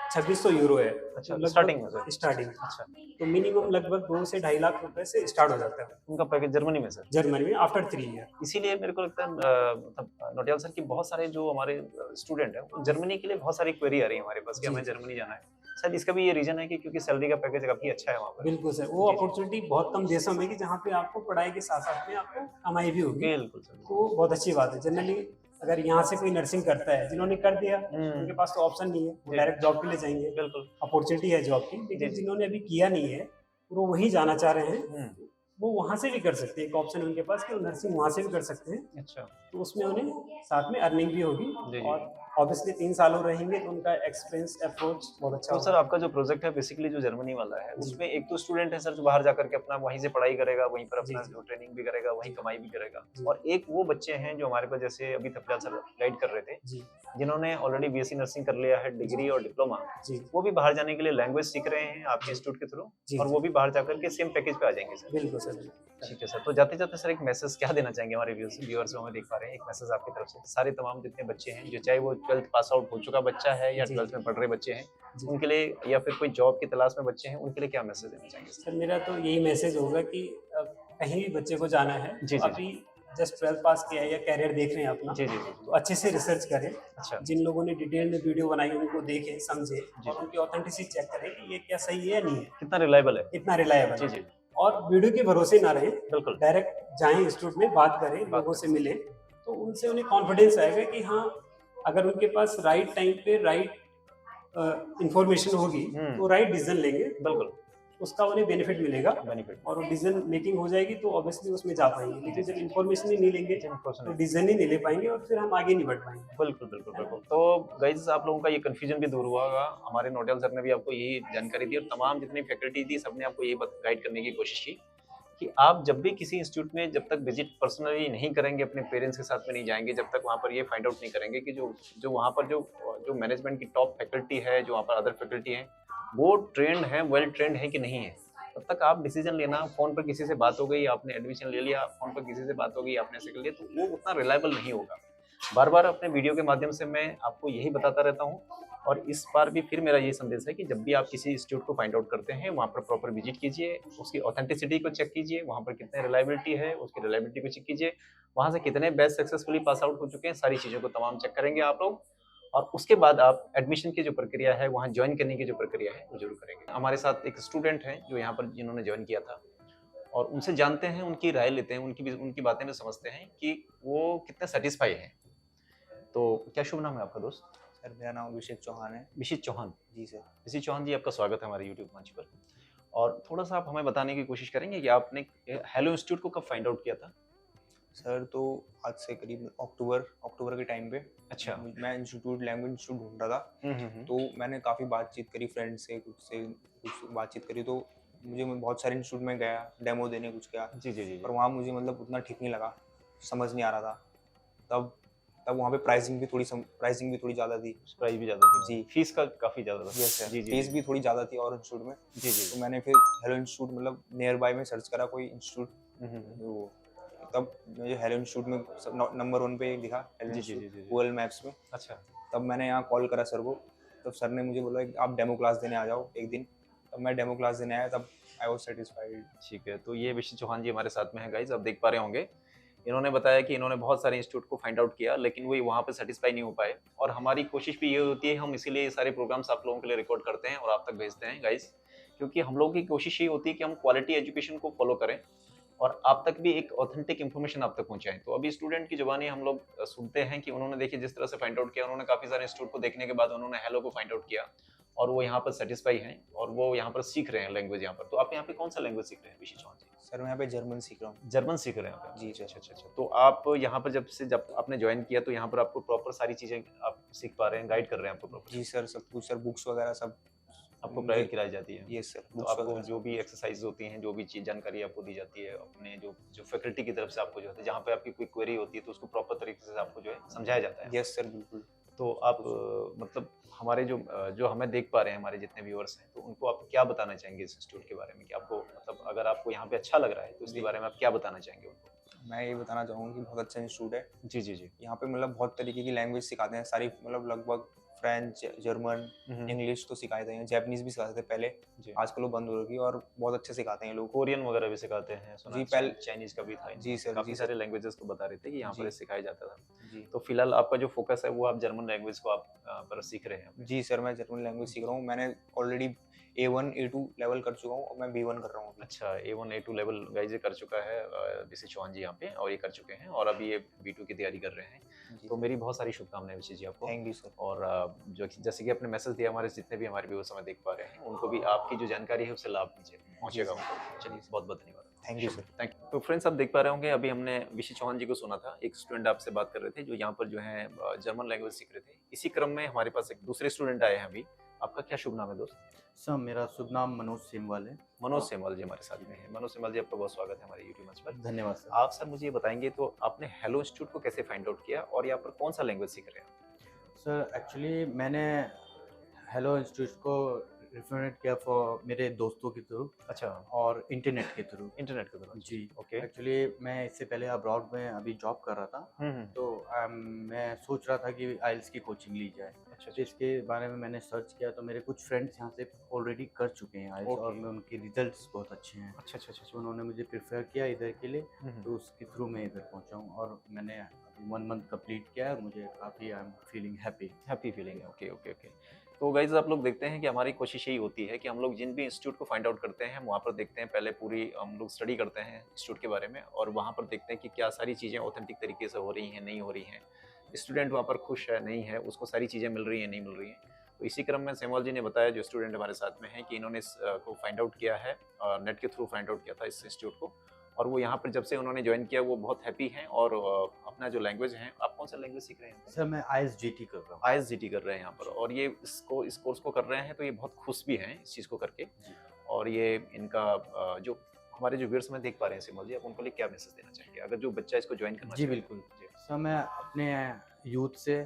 2600 यूरो है। अच्छा, तो लगभग स्टार्टिंग में सर? स्टार्टिंग। अच्छा। तो मिनिमम लगभग 2 से 2.5 लाख रुपए से स्टार्ट हो जाता है उनका पैकेज जर्मनी में सर? जर्मनी में आफ्टर 3 ईयर। इसीलिए मेरे को लगता है मतलब नोटियाल सर कि बहुत सारे जो हमारे स्टूडेंट हैं वो जर्मनी के लिए बहुत सारी क्वेरी आ रही है हमारे पास कि जी। हमें जर्मनी जाना है। शायद इसका भी ये रीजन है कि क्योंकि सैलरी का पैकेज काफी अच्छा है वहाँ पर। बिल्कुल सर, वो जी, जी। अपॉर्चुनिटी बहुत कम देशों में कि जहाँ पे आपको पढ़ाई के साथ साथ में आपको कमाई भी होगी, बिल्कुल सर। तो वो बहुत अच्छी बात है। जनरली अगर यहाँ से कोई नर्सिंग करता है, जिन्होंने कर दिया उनके पास तो ऑप्शन नहीं है, वो जी। डायरेक्ट जॉब के लिए जाएंगे, बिल्कुल। अपॉर्चुनिटी है जॉब की। लेकिन जी। जिन्होंने अभी किया नहीं है, वो वहीं जाना चाह रहे हैं, हम्म, वो वहाँ से भी कर सकते हैं। एक ऑप्शन है उनके पास कि वो नर्सिंग वहाँ से भी कर सकते हैं, अच्छा। तो उसमें उन्हें साथ में अर्निंग भी होगी, जी, जी। और ऑब्वियसली 3 साल और रहेंगे तो उनका एक्सपीरियंस अप्रोच बहुत अच्छा तो सर होगा। आपका जो प्रोजेक्ट है बेसिकली जो जर्मनी वाला है, जी। उसमें एक तो स्टूडेंट है सर जो बाहर जाकर के अपना वहीं से पढ़ाई करेगा, वहीं पर अपना जी, जी। जो ट्रेनिंग भी करेगा, वहीं कमाई भी करेगा, जी। और एक वो बच्चे हैं जो हमारे पास जैसे अभी तफजाल सर गाइड कर रहे थे, जी जिन्होंने ऑलरेडी बीएससी नर्सिंग कर लिया है, डिग्री और डिप्लोमा, जी वो भी बाहर जाने के लिए लैंग्वेज सीख रहे हैं आपके इंस्टीट्यूट के थ्रू, जी, और वो भी बाहर जाकर के सेम पैकेज पे आ जाएंगे सर। बिल्कुल सर, बिल्कुल। ठीक है सर। तो जाते जाते सर एक मैसेज क्या देना चाहेंगे हमारे व्यूअर्स जो हमें देख पा रहे हैं, एक मैसेज आपकी तरफ से सारे तमाम जितने बच्चे हैं जो चाहे वो 12th पास आउट हो चुका बच्चा है या जी। 12th में पढ़ रहे बच्चे हैं, जी। उनके लिए या फिर कोई जॉब की तलाश में बच्चे हैं, उनके लिए क्या मैसेज देना चाहेंगे? सर मेरा तो यही मैसेज होगा कि कहीं भी बच्चे को जाना है जी, तो जी, अभी जस्ट 12th पास किया है या कैरियर देख रहे हैं अपना, जी, जी, जी, तो अच्छे से रिसर्च करें। अच्छा, जिन लोगों ने डिटेल में वीडियो बनाई उनको देखें, समझें जी। और उनकी ऑथेंटिसिटी चेक करें कि ये क्या सही है या नहीं है, कितना रिलायबल है? कितना रिलायबल जी, है। जी, और वीडियो के भरोसे ना रहें, बिल्कुल। डायरेक्ट जाएं इंस्टीट्यूट में, बात करें, लोगों से मिलें, तो उनसे उन्हें कॉन्फिडेंस आएगा कि हाँ, अगर उनके पास राइट टाइम पे राइट इंफॉर्मेशन होगी तो राइट डिसीजन लेंगे, बिल्कुल, उसका उन्हें बेनिफिट मिलेगा बेनिफिट। और डिसीजन मेकिंग हो जाएगी तो ऑब्वियसली उसमें जा पाएंगे। लेकिन जब इन्फॉर्मेशन ही नहीं लेंगे तो डिसीजन ही नहीं ले पाएंगे और फिर हम आगे नहीं बढ़ पाएंगे। बिल्कुल, बिल्कुल, बिल्कुल। तो गाइज़ आप लोगों का ये कन्फ्यूजन भी दूर हुआ होगा। हमारे नोटियाल सर ने भी आपको यही जानकारी दी और तमाम जितनी फैकल्टी थी सबने आपको ये गाइड करने की कोशिश की कि आप जब भी किसी इंस्टीट्यूट में जब तक विजिट पर्सनली नहीं करेंगे, अपने पेरेंट्स के साथ में नहीं जाएँगे, जब तक वहाँ पर ये फाइंड आउट नहीं करेंगे कि जो वहाँ पर जो मैनेजमेंट की टॉप फैकल्टी है, जो वहाँ पर अदर फैकल्टी हैं, वो ट्रेन्ड है, वेल ट्रेन्ड है कि नहीं है, तब तक आप डिसीजन लेना, फ़ोन पर किसी से बात हो गई, आपने एडमिशन ले लिया, फ़ोन पर किसी से बात हो गई, आपने ऐसे कर लिया, तो वो उतना रिलायबल नहीं होगा। बार-बार अपने वीडियो के माध्यम से मैं आपको यही बताता रहता हूँ और इस बार भी फिर मेरा यही संदेश है कि जब भी आप किसी इंस्टीट्यूट को फाइंड आउट करते हैं, वहाँ पर प्रॉपर विजिट कीजिए, उसकी ऑथेंटिसिटी को चेक कीजिए, वहाँ पर कितने रिलायबिलिटी है, उसकी रिलायबिलिटी को चेक कीजिए, वहाँ से कितने बैच सक्सेसफुली पास आउट हो चुके हैं, सारी चीज़ों को तमाम चेक करेंगे आप लोग और उसके बाद आप एडमिशन की जो प्रक्रिया है, वहाँ जॉइन करने की जो प्रक्रिया है, वो ज़रूर करेंगे। हमारे साथ एक स्टूडेंट हैं जो यहाँ पर जिन्होंने जॉइन किया था और उनसे जानते हैं, उनकी राय लेते हैं, उनकी बातें भी समझते हैं कि वो कितने सैटिस्फाई हैं। तो क्या शुभ नाम है आपका दोस्त? सर मेरा नाम अभिषेक चौहान है। विशित चौहान। जी सर। विशित चौहान जी, आपका स्वागत है हमारे यूट्यूब मंच पर और थोड़ा-सा आप हमें बताने की कोशिश करेंगे कि आपने हेलो इंस्टीट्यूट को कब फाइंड आउट किया था? सर तो आज से करीब अक्टूबर के टाइम पे अच्छा। मैं लैंग्वेज इंस्टीट्यूट ढूंढ रहा था। हुँ। तो मैंने काफ़ी बातचीत करी फ्रेंड से, कुछ बातचीत करी, तो मैं बहुत सारे इंस्टीट्यूट में गया, डेमो देने कुछ गया, जी। पर वहाँ मुझे मतलब उतना ठीक नहीं लगा, समझ नहीं आ रहा था। तब वहाँ पे प्राइसिंग भी थोड़ी ज़्यादा थी। प्राइस भी ज़्यादा थी। जी। फीस का काफ़ी ज़्यादा था। Yes sir. जी। फीस भी थोड़ी ज़्यादा थी और इंस्टीट्यूट में। जी। तो मैंने फिर हेलो इंस्टीट्यूट मतलब नियर बाय में सर्च करा कोई इंस्टीट्यूट, वो तब मुझे हेलो इंस्टीट्यूट में नंबर 1 पे दिखा हेलो जी। इंस्टीट्यूट गूगल मैप्स में। अच्छा। तब मैंने यहाँ कॉल करा सर को, तब सर ने मुझे बोला कि आप डेमो क्लास देने आ जाओ एक दिन। तब मैं डेमो क्लास देने आया, तब आई वाज सेटिस्फाइड। ठीक है, तो ये विशित चौहान जी हमारे साथ में हैं गाइस, आप देख पा रहे होंगे। इन्होंने बताया कि इन्होंने बहुत सारे इंस्टीट्यूट को फाइंड आउट किया, लेकिन वो वहाँ पे सैटिस्फाई नहीं हो पाए और हमारी कोशिश भी ये होती है, हम इसीलिए ये सारे प्रोग्राम्स आप लोगों के लिए रिकॉर्ड करते हैं और आप तक भेजते हैं गाइस, क्योंकि हम लोगों की कोशिश ये होती है कि हम क्वालिटी एजुकेशन को फॉलो करें और आप तक भी एक ऑथेंटिक इन्फॉर्मेशन आप तक पहुंचाएं। तो अभी स्टूडेंट की जुबानी हम लोग सुनते हैं कि उन्होंने देखिए जिस तरह से फाइंड आउट किया, उन्होंने काफ़ी सारे इंस्टीट्यूट को देखने के बाद उन्होंने हेलो को फाइंड आउट किया और वो यहाँ पर सेटिस्फाई हैं और वो यहाँ पर सीख रहे हैं लैंग्वेज यहाँ पर। तो आप यहाँ पे कौन सा लैंग्वेज सीख रहे हैं विशित चौहान जी? सर मैं यहाँ पे जर्मन सीख रहा हूँ। जर्मन सीख रहे हैं आप? जी। अच्छा। तो आप यहाँ पर जब आपने ज्वाइन किया तो यहाँ पर आपको प्रॉपर सारी चीज़ें आप सीख पा रहे हैं, गाइड कर रहे हैं आपको प्रॉपर? जी सर, सब कुछ सर, बुक्स वगैरह सब आपको प्रोवाइड कराई जाती है? Yes sir. तो आपको जो भी एक्सरसाइज होती हैं, जो भी चीज़ जानकारी आपको दी जाती है, अपने जो फैकल्टी की तरफ से आपको जो है, जहाँ पे आपकी कोई क्वेरी होती है तो उसको प्रॉपर तरीके से आपको जो है समझाया जाता है? यस सर, बिल्कुल। तो आप मतलब हमारे जो हमें देख पा रहे हैं, हमारे जितने व्यूअर्स हैं, तो उनको आप क्या बताना चाहेंगे इस इंस्टीट्यूट के बारे में कि आपको मतलब अगर आपको यहाँ पे अच्छा लग रहा है तो इसके बारे में आप क्या बताना चाहेंगे उनको? मैं ये बताना चाहूँगा कि बहुत अच्छा इंस्टीट्यूट है। जी। यहाँ पे मतलब बहुत तरीके की लैंग्वेज सिखाते हैं, सारी मतलब लगभग फ्रेंच, जर्मन, इंग्लिश तो सिखाते हैं, जापानीज भी सिखाते थे पहले, आजकल वो बंद हो रही और बहुत अच्छे सिखाते हैं लोग। कोरियन वगैरह भी सिखाते हैं, जी, पहले चाइनीज का भी था। जी सर, काफी सारे लैंग्वेजेस को बता रहे थे कि यहाँ पर सिखाया जाता था। जी। तो फिलहाल आपका जो फोकस है वो आप जर्मन लैंग्वेज को आप पर सीख रहे हैं? जी सर, मैं जर्मन लैंग्वेज सीख रहा हूँ। मैंने ऑलरेडी A1 A2 लेवल कर चुका हूँ और मैं B1 कर रहा हूँ। अच्छा, A1 A2 लेवल गाइज कर चुका है विशित चौहान जी यहाँ पे और ये कर चुके हैं और अभी ये B2 की तैयारी कर रहे हैं। तो मेरी बहुत सारी शुभकामनाएं विशित जी आपको। Thank you sir. और जो जैसे कि आपने मैसेज दिया, हमारे जितने भी हमारे व्यूअर्स हमें देख पा रहे हैं उनको भी आपकी जो जानकारी है उससे लाभ पहुंचेगा उनको। चलिए, बहुत धन्यवाद। Thank you sir. Thank you. तो फ्रेंड्स, आप देख पा रहे होंगे अभी हमने विशित चौहान जी को सुना था, एक स्टूडेंट आपसे बात कर रहे थे जो यहाँ पर जो है जर्मन लैंग्वेज सीख रहे थे। इसी क्रम में हमारे पास एक दूसरे स्टूडेंट आए हैं अभी। आपका क्या शुभ नाम है दोस्त? सर मेरा शुभ नाम मनोज सेमवाल है। मनोज सेमवाल जी हमारे साथ में है। मनोज सेमवाल जी, आपका बहुत स्वागत है हमारे यूट्यूब मंच पर। धन्यवाद सर। आप सर मुझे ये बताएंगे तो आपने हेलो इंस्टीट्यूट को कैसे फाइंड आउट किया और यहाँ पर कौन सा लैंग्वेज सीख रहे हैं? सर एक्चुअली मैंने हेलो इंस्टीट्यूट को रेफरेंट किया फॉर मेरे दोस्तों के थ्रू अच्छा, और इंटरनेट के थ्रू। इंटरनेट के द्वारा। जी ओके। एक्चुअली मैं इससे पहले अब्रॉड में अभी जॉब कर रहा था, हम्म। तो मैं सोच रहा था कि आइल्स की कोचिंग ली जाए। अच्छा तो इसके बारे में मैंने सर्च किया, तो मेरे कुछ फ्रेंड्स यहाँ से ऑलरेडी कर चुके हैं आइल्स, और Okay. मैं उनके रिजल्ट्स बहुत अच्छे हैं। अच्छा अच्छा अच्छा तो उन्होंने मुझे प्रेफर किया इधर के लिए, हम्म। तो उसके थ्रू मैं इधर पहुँचा हूँ, और मैंने 1 मंथ कंप्लीट किया है। मुझे काफ़ी I am feeling happy. Happy feeling है। Okay okay okay. तो गाइज आप लोग देखते हैं कि हमारी कोशिश यही होती है कि हम लोग जिन भी इंस्टीट्यूट को फाइंड आउट करते हैं वहाँ पर देखते हैं, पहले पूरी हम लोग स्टडी करते हैं इंस्टीट्यूट के बारे में, और वहाँ पर देखते हैं कि क्या सारी चीज़ें ऑथेंटिक तरीके से हो रही हैं, नहीं हो रही हैं, स्टूडेंट वहाँ पर खुश है नहीं है, उसको सारी चीज़ें मिल रही हैं नहीं मिल रही हैं। तो इसी क्रम में सेमवाल जी ने बताया, जो स्टूडेंट हमारे साथ में हैं, कि इन्होंने को फाइंड आउट किया है, नेट के थ्रू फाइंड आउट किया था इस इंस्टीट्यूट को, और वो यहाँ पर जब से उन्होंने ज्वाइन किया वो बहुत हैप्पी हैं, और अपना जो लैंग्वेज है, आप कौन सा लैंग्वेज सीख रहे हैं? सर मैं ISGT कर रहा हूँ। ISGT कर रहे हैं यहाँ पर, और ये इस कोर्स को कर रहे हैं, तो ये बहुत खुश भी हैं इस चीज़ को करके। जी। और ये इनका जो हमारे जो व्यूअर्स में देख पा रहे हैं सिमल जी, आप उनको लिए क्या मैसेज देना चाहेंगे अगर जो बच्चा इसको ज्वाइन करना जी चाहे? बिल्कुल। सर मैं अपने यूथ से,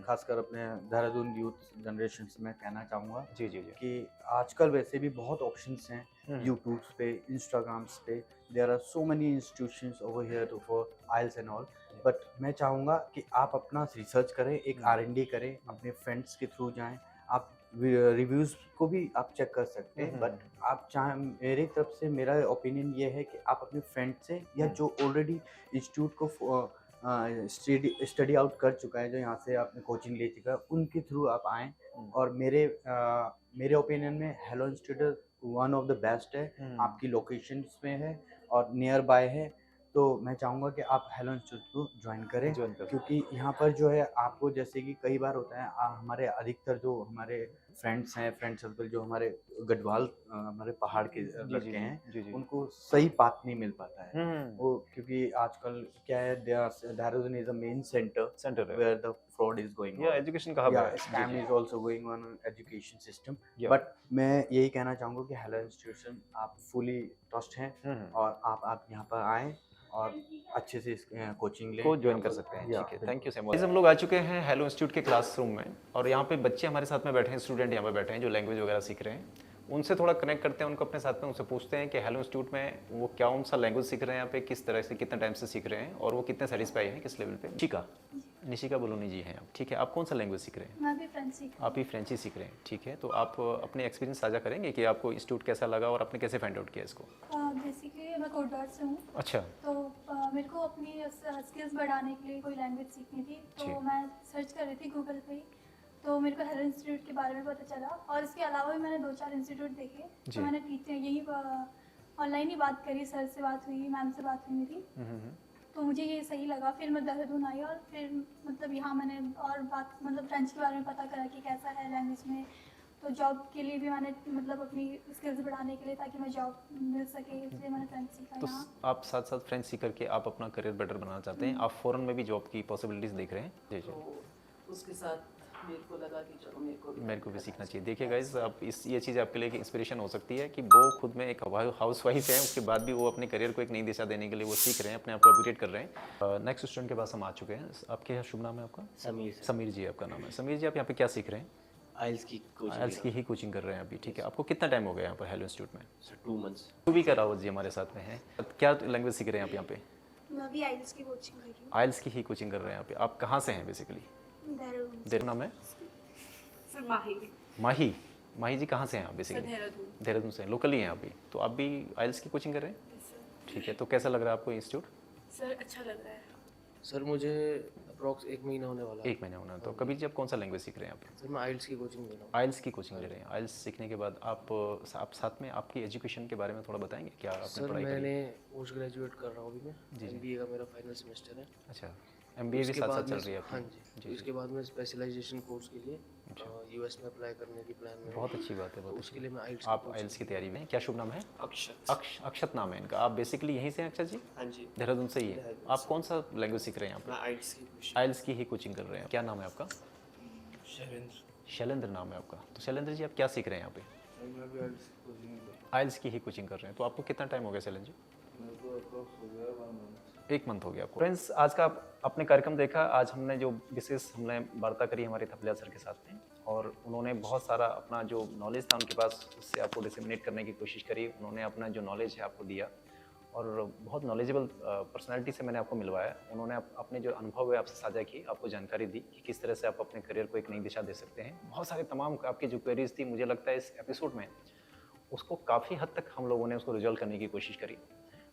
खासकर अपने देहरादून यूथ जनरेशन से मैं कहना चाहूँगा जी जी जी। कि आजकल वैसे भी बहुत ऑप्शंस हैं यूट्यूब्स पे, इंस्टाग्राम्स पे। There are so many institutions over here to for aisles and all, but मैं चाहूँगा कि आप अपना रिसर्च करें, एक R&D करें, अपने फ्रेंड्स के थ्रू जाएं। आप रिव्यूज़ को भी आप चेक कर सकते हैं, बट आप चाहे, मेरी तरफ से मेरा ओपिनियन ये है कि आप अपने फ्रेंड से, या जो ऑलरेडी इंस्टीट्यूट को स्टडी आउट कर चुका है, जो यहाँ से आपने कोचिंग ले चुका है, उनके थ्रू आप आएँ। और मेरे ओपिनियन में hello institute one of the best है। आपकी लोकेशंस में है और नियर बाय है, तो मैं चाहूँगा कि आप हेलो इंस्टीट्यूट को ज्वाइन करें, क्योंकि यहाँ पर जो है आपको, जैसे कि कई बार होता है, हमारे अधिकतर जो हमारे फ्रेंड्स हैं, फ्रेंड सर्कल जो हमारे गढ़वाल हमारे पहाड़ के लड़के हैं, उनको सही पाथ नहीं मिल पाता है। वो क्योंकि आजकल क्या है, Dehradun is a main centre where the fraud is going on. Education कहाँ Yeah, पर scam is also going on in education system. Yeah. But मैं यही कहना चाहूँगा कि हेलो इंस्टीट्यूशन आप फुली ट्रस्ट हैं, और आप यहाँ पर आएँ और अच्छे से इस कोचिंग लें, को ज्वाइन कर सकते हैं। Yeah, ठीक है, थैंक यू सो मच। हम लोग आ चुके हैं हेलो इंस्टीट्यूट के क्लासरूम में, और यहाँ पे बच्चे हमारे साथ में बैठे हैं, स्टूडेंट यहाँ पे बैठे हैं जो लैंग्वेज वगैरह सीख रहे हैं। उनसे थोड़ा कनेक्ट करते हैं, उनको अपने साथ में, उनसे पूछते हैं कि हेलो इंस्टीट्यूट में वो क्या कौन सा लैंग्वेज सीख रहे हैं यहाँ पे, किस तरह से, कितने टाइम से सीख रहे हैं, और वो कितने सेटिस्फाई हैं, किस लेवल पे। निशिका बोलोनी जी हैं आप, ठीक है। आप कौन सा लैंग्वेज सीख रहे हैं? मैं भी फ्रेंच सीख रही हूँ। आप ही फ्रेंची सीख रहे हैं, ठीक है। तो आप अपने एक्सपीरियंस साझा करेंगे कि आपको इंस्टीट्यूट कैसा लगा और आपने कैसे फाइंड आउट किया इसको? बेसिकली मैं कोटद्वार से हूँ, अच्छा। तो मेरे को अपनी स्किल्स बढ़ाने के लिए कोई लैंग्वेज सीखनी थी, जी। तो मैं सर्च कर रही थी गूगल पे ही, तो मेरे को हेलो इंस्टीट्यूट के बारे में पता चला, और इसके अलावा भी मैंने 2-4 इंस्टीट्यूट देखे। जी। तो मैंने टीचर यही ऑनलाइन ही बात करी, सर से बात हुई, मैम से बात हुई मेरी, तो मुझे ये सही लगा। फिर मैं देहरादून आई, और फिर मतलब यहाँ मैंने और बात, मतलब फ्रेंच के बारे में पता करा कि कैसा है लैंग्वेज में। तो जॉब के लिए भी मैंने मतलब अपनी स्किल्स बढ़ाने के लिए, ताकि मैं जॉब मिल सके, इसलिए मैंने फ्रेंच सीखा तो यहाँ। आप साथ साथ फ्रेंच सीख करके आप अपना करियर बेटर बनाना चाहते हैं, आप फॉरेन में भी जॉब की पॉसिबिलिटीज देख रहे हैं? जी जी। तो उसके साथ मेरे को लगा कि चलो मेरे को भी सीखना चाहिए। देखिए गाइज, आप ये चीज़ आपके लिए एक इंस्पिरेशन हो सकती है कि वो खुद में एक हाउस वाइफ है, उसके बाद भी वो अपने करियर को एक नई दिशा देने के लिए वो सीख रहे हैं, अपने आप को अपग्रेड कर रहे हैं। नेक्स्ट स्टूडेंट के पास हम आ चुके हैं। आपके शुभ नाम है आपका? समीर जी आपका नाम है। समीर जी, आप यहाँ पे क्या सीख रहे हैं? आइल्स की ही कोचिंग कर रहे हैं अभी, ठीक है। आपको कितना टाइम हो गया यहाँ पर हेलो इंस्टीट्यूट में? Sir 2 months. भी का रावत जी हमारे साथ में है। क्या लैंग्वेज सीख रहे हैं आप यहाँ पे? मैं भी आइल्स की कोचिंग कर रही हूँ। आइल्स की ही कोचिंग कर रहे हैं यहाँ पे। आप कहाँ से हैं बेसिकली? देहरादून। नाम है सर माही जी कहाँ से हैं आप बेसिकली? देहरादून से। लोकली हैं अभी, तो आप भी आइल्स की कोचिंग कर रहे हैं? ठीक है। तो कैसा लग रहा है आपको इंस्टीट्यूट? सर अच्छा लग रहा है। सर मुझे अप्रॉक्स 1 महीना होने वाला है। 1 महीना होना। तो कभी जी आप कौन सा लैंग्वेज सीख रहे हैं यहाँ पे? सर मैं आइल्स की कोचिंग ले रहा हूँ। आइल्स की कोचिंग ले रहे हैं। आइल्स सीखने के बाद आप साथ में आपकी एजुकेशन के बारे में थोड़ा बताएंगे, क्या आपने सर पढ़ाई करी? मैंने पोस्ट ग्रेजुएट कर रहा हूँ अभी मैं। जी, जी। MBA का मेरा फाइनल सेमेस्टर है। अच्छा, MBA भी उसके साथ साथ बाद चल में- रही है आपकी? हाँ जी। उसके बाद में स्पेशलाइजेशन कोर्स के लिए US में अप्लाई करने की प्लान में। बहुत अच्छी बात है, बहुत उसके अच्छी। लिए मैं आइल्स आप आइल्स की तैयारी में? क्या शुभ नाम है? अक्षत। अक्षत नाम है इनका। आप बेसिकली यहीं से हैं अक्षत जी? हाँ जी। देहरादून से ही है। आप कौन सा लैंग्वेज सीख रहे हैं यहाँ मैं आइल्स की कोचिंग। पे? आइल्स की ही कोचिंग कर रहे हैं। क्या नाम है आपका? शैलेंद्र। शैलेंद्र नाम है आपका। तो शैलेंद्र जी, आप क्या सीख रहे हैं यहाँ पे? मैं भी आइल्स की कोचिंग। आइल्स की ही कोचिंग कर रहे हैं। तो आपको कितना टाइम हो गया शैलेंद्र जी? मेरे को अप्रॉक्स हो गया 1 मंथ। 1 मंथ हो गया आपको। फ्रेंड्स, आज का आपने कार्यक्रम देखा। आज हमने जो विशेष हमने वार्ता करी हमारे थपलिया सर के साथ में, और उन्होंने बहुत सारा अपना जो नॉलेज था उनके पास, उससे आपको डिसेमिनेट करने की कोशिश करी। उन्होंने अपना जो नॉलेज है आपको दिया, और बहुत नॉलेजेबल पर्सनालिटी से मैंने आपको मिलवाया। उन्होंने अपने जो अनुभव है आपसे साझा की, आपको जानकारी दी कि किस तरह से आप अपने करियर को एक नई दिशा दे सकते हैं। बहुत सारे तमाम आपकी जो क्वेरीज थी, मुझे लगता है इस एपिसोड में उसको काफ़ी हद तक हम लोगों ने उसको रिजॉल्व करने की कोशिश करी।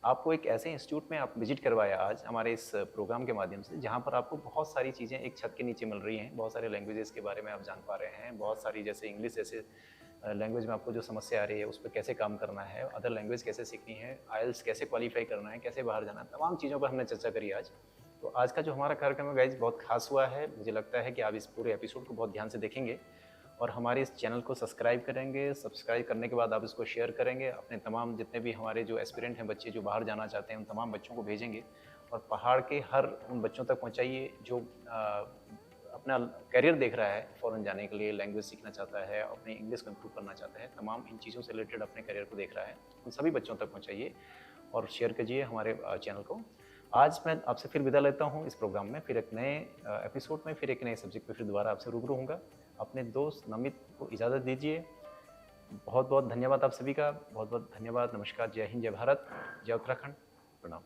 आपको एक ऐसे इंस्टीट्यूट में आप विजिट करवाया आज हमारे इस प्रोग्राम के माध्यम से, जहाँ पर आपको बहुत सारी चीज़ें एक छत के नीचे मिल रही हैं। बहुत सारे लैंग्वेजेस के बारे में आप जान पा रहे हैं। बहुत सारी, जैसे इंग्लिश जैसे लैंग्वेज में आपको जो समस्या आ रही है उस पर कैसे काम करना है, अदर लैंग्वेज कैसे सीखनी है, आइल्स कैसे क्वालिफाई करना है, कैसे बाहर जाना है, तमाम चीज़ों पर हमने चर्चा करी आज। तो आज का जो हमारा कार्यक्रम है गाइज बहुत खास हुआ है। मुझे लगता है कि आप इस पूरे एपिसोड को बहुत ध्यान से देखेंगे और हमारे इस चैनल को सब्सक्राइब करेंगे। सब्सक्राइब करने के बाद आप इसको शेयर करेंगे, अपने तमाम जितने भी हमारे जो एस्पिरेंट हैं, बच्चे जो बाहर जाना चाहते हैं, उन तमाम बच्चों को भेजेंगे, और पहाड़ के हर उन बच्चों तक पहुंचाइए जो अपना करियर देख रहा है फ़ॉरेन जाने के लिए, लैंग्वेज सीखना चाहता है, अपनी इंग्लिश को इम्प्रूव करना चाहता है, तमाम इन चीज़ों से रिलेटेड अपने करियर को देख रहा है, उन सभी बच्चों तक पहुँचाइए और शेयर कीजिए हमारे चैनल को। आज मैं आपसे फिर विदा लेता हूँ इस प्रोग्राम में, फिर एक नए एपिसोड में, फिर एक नए सब्जेक्ट पे फिर दोबारा आपसे रूबरू होऊंगा। अपने दोस्त नमित को इजाज़त दीजिए। बहुत बहुत धन्यवाद आप सभी का, बहुत बहुत धन्यवाद। नमस्कार, जय हिंद, जय भारत, जय उत्तराखंड, प्रणाम।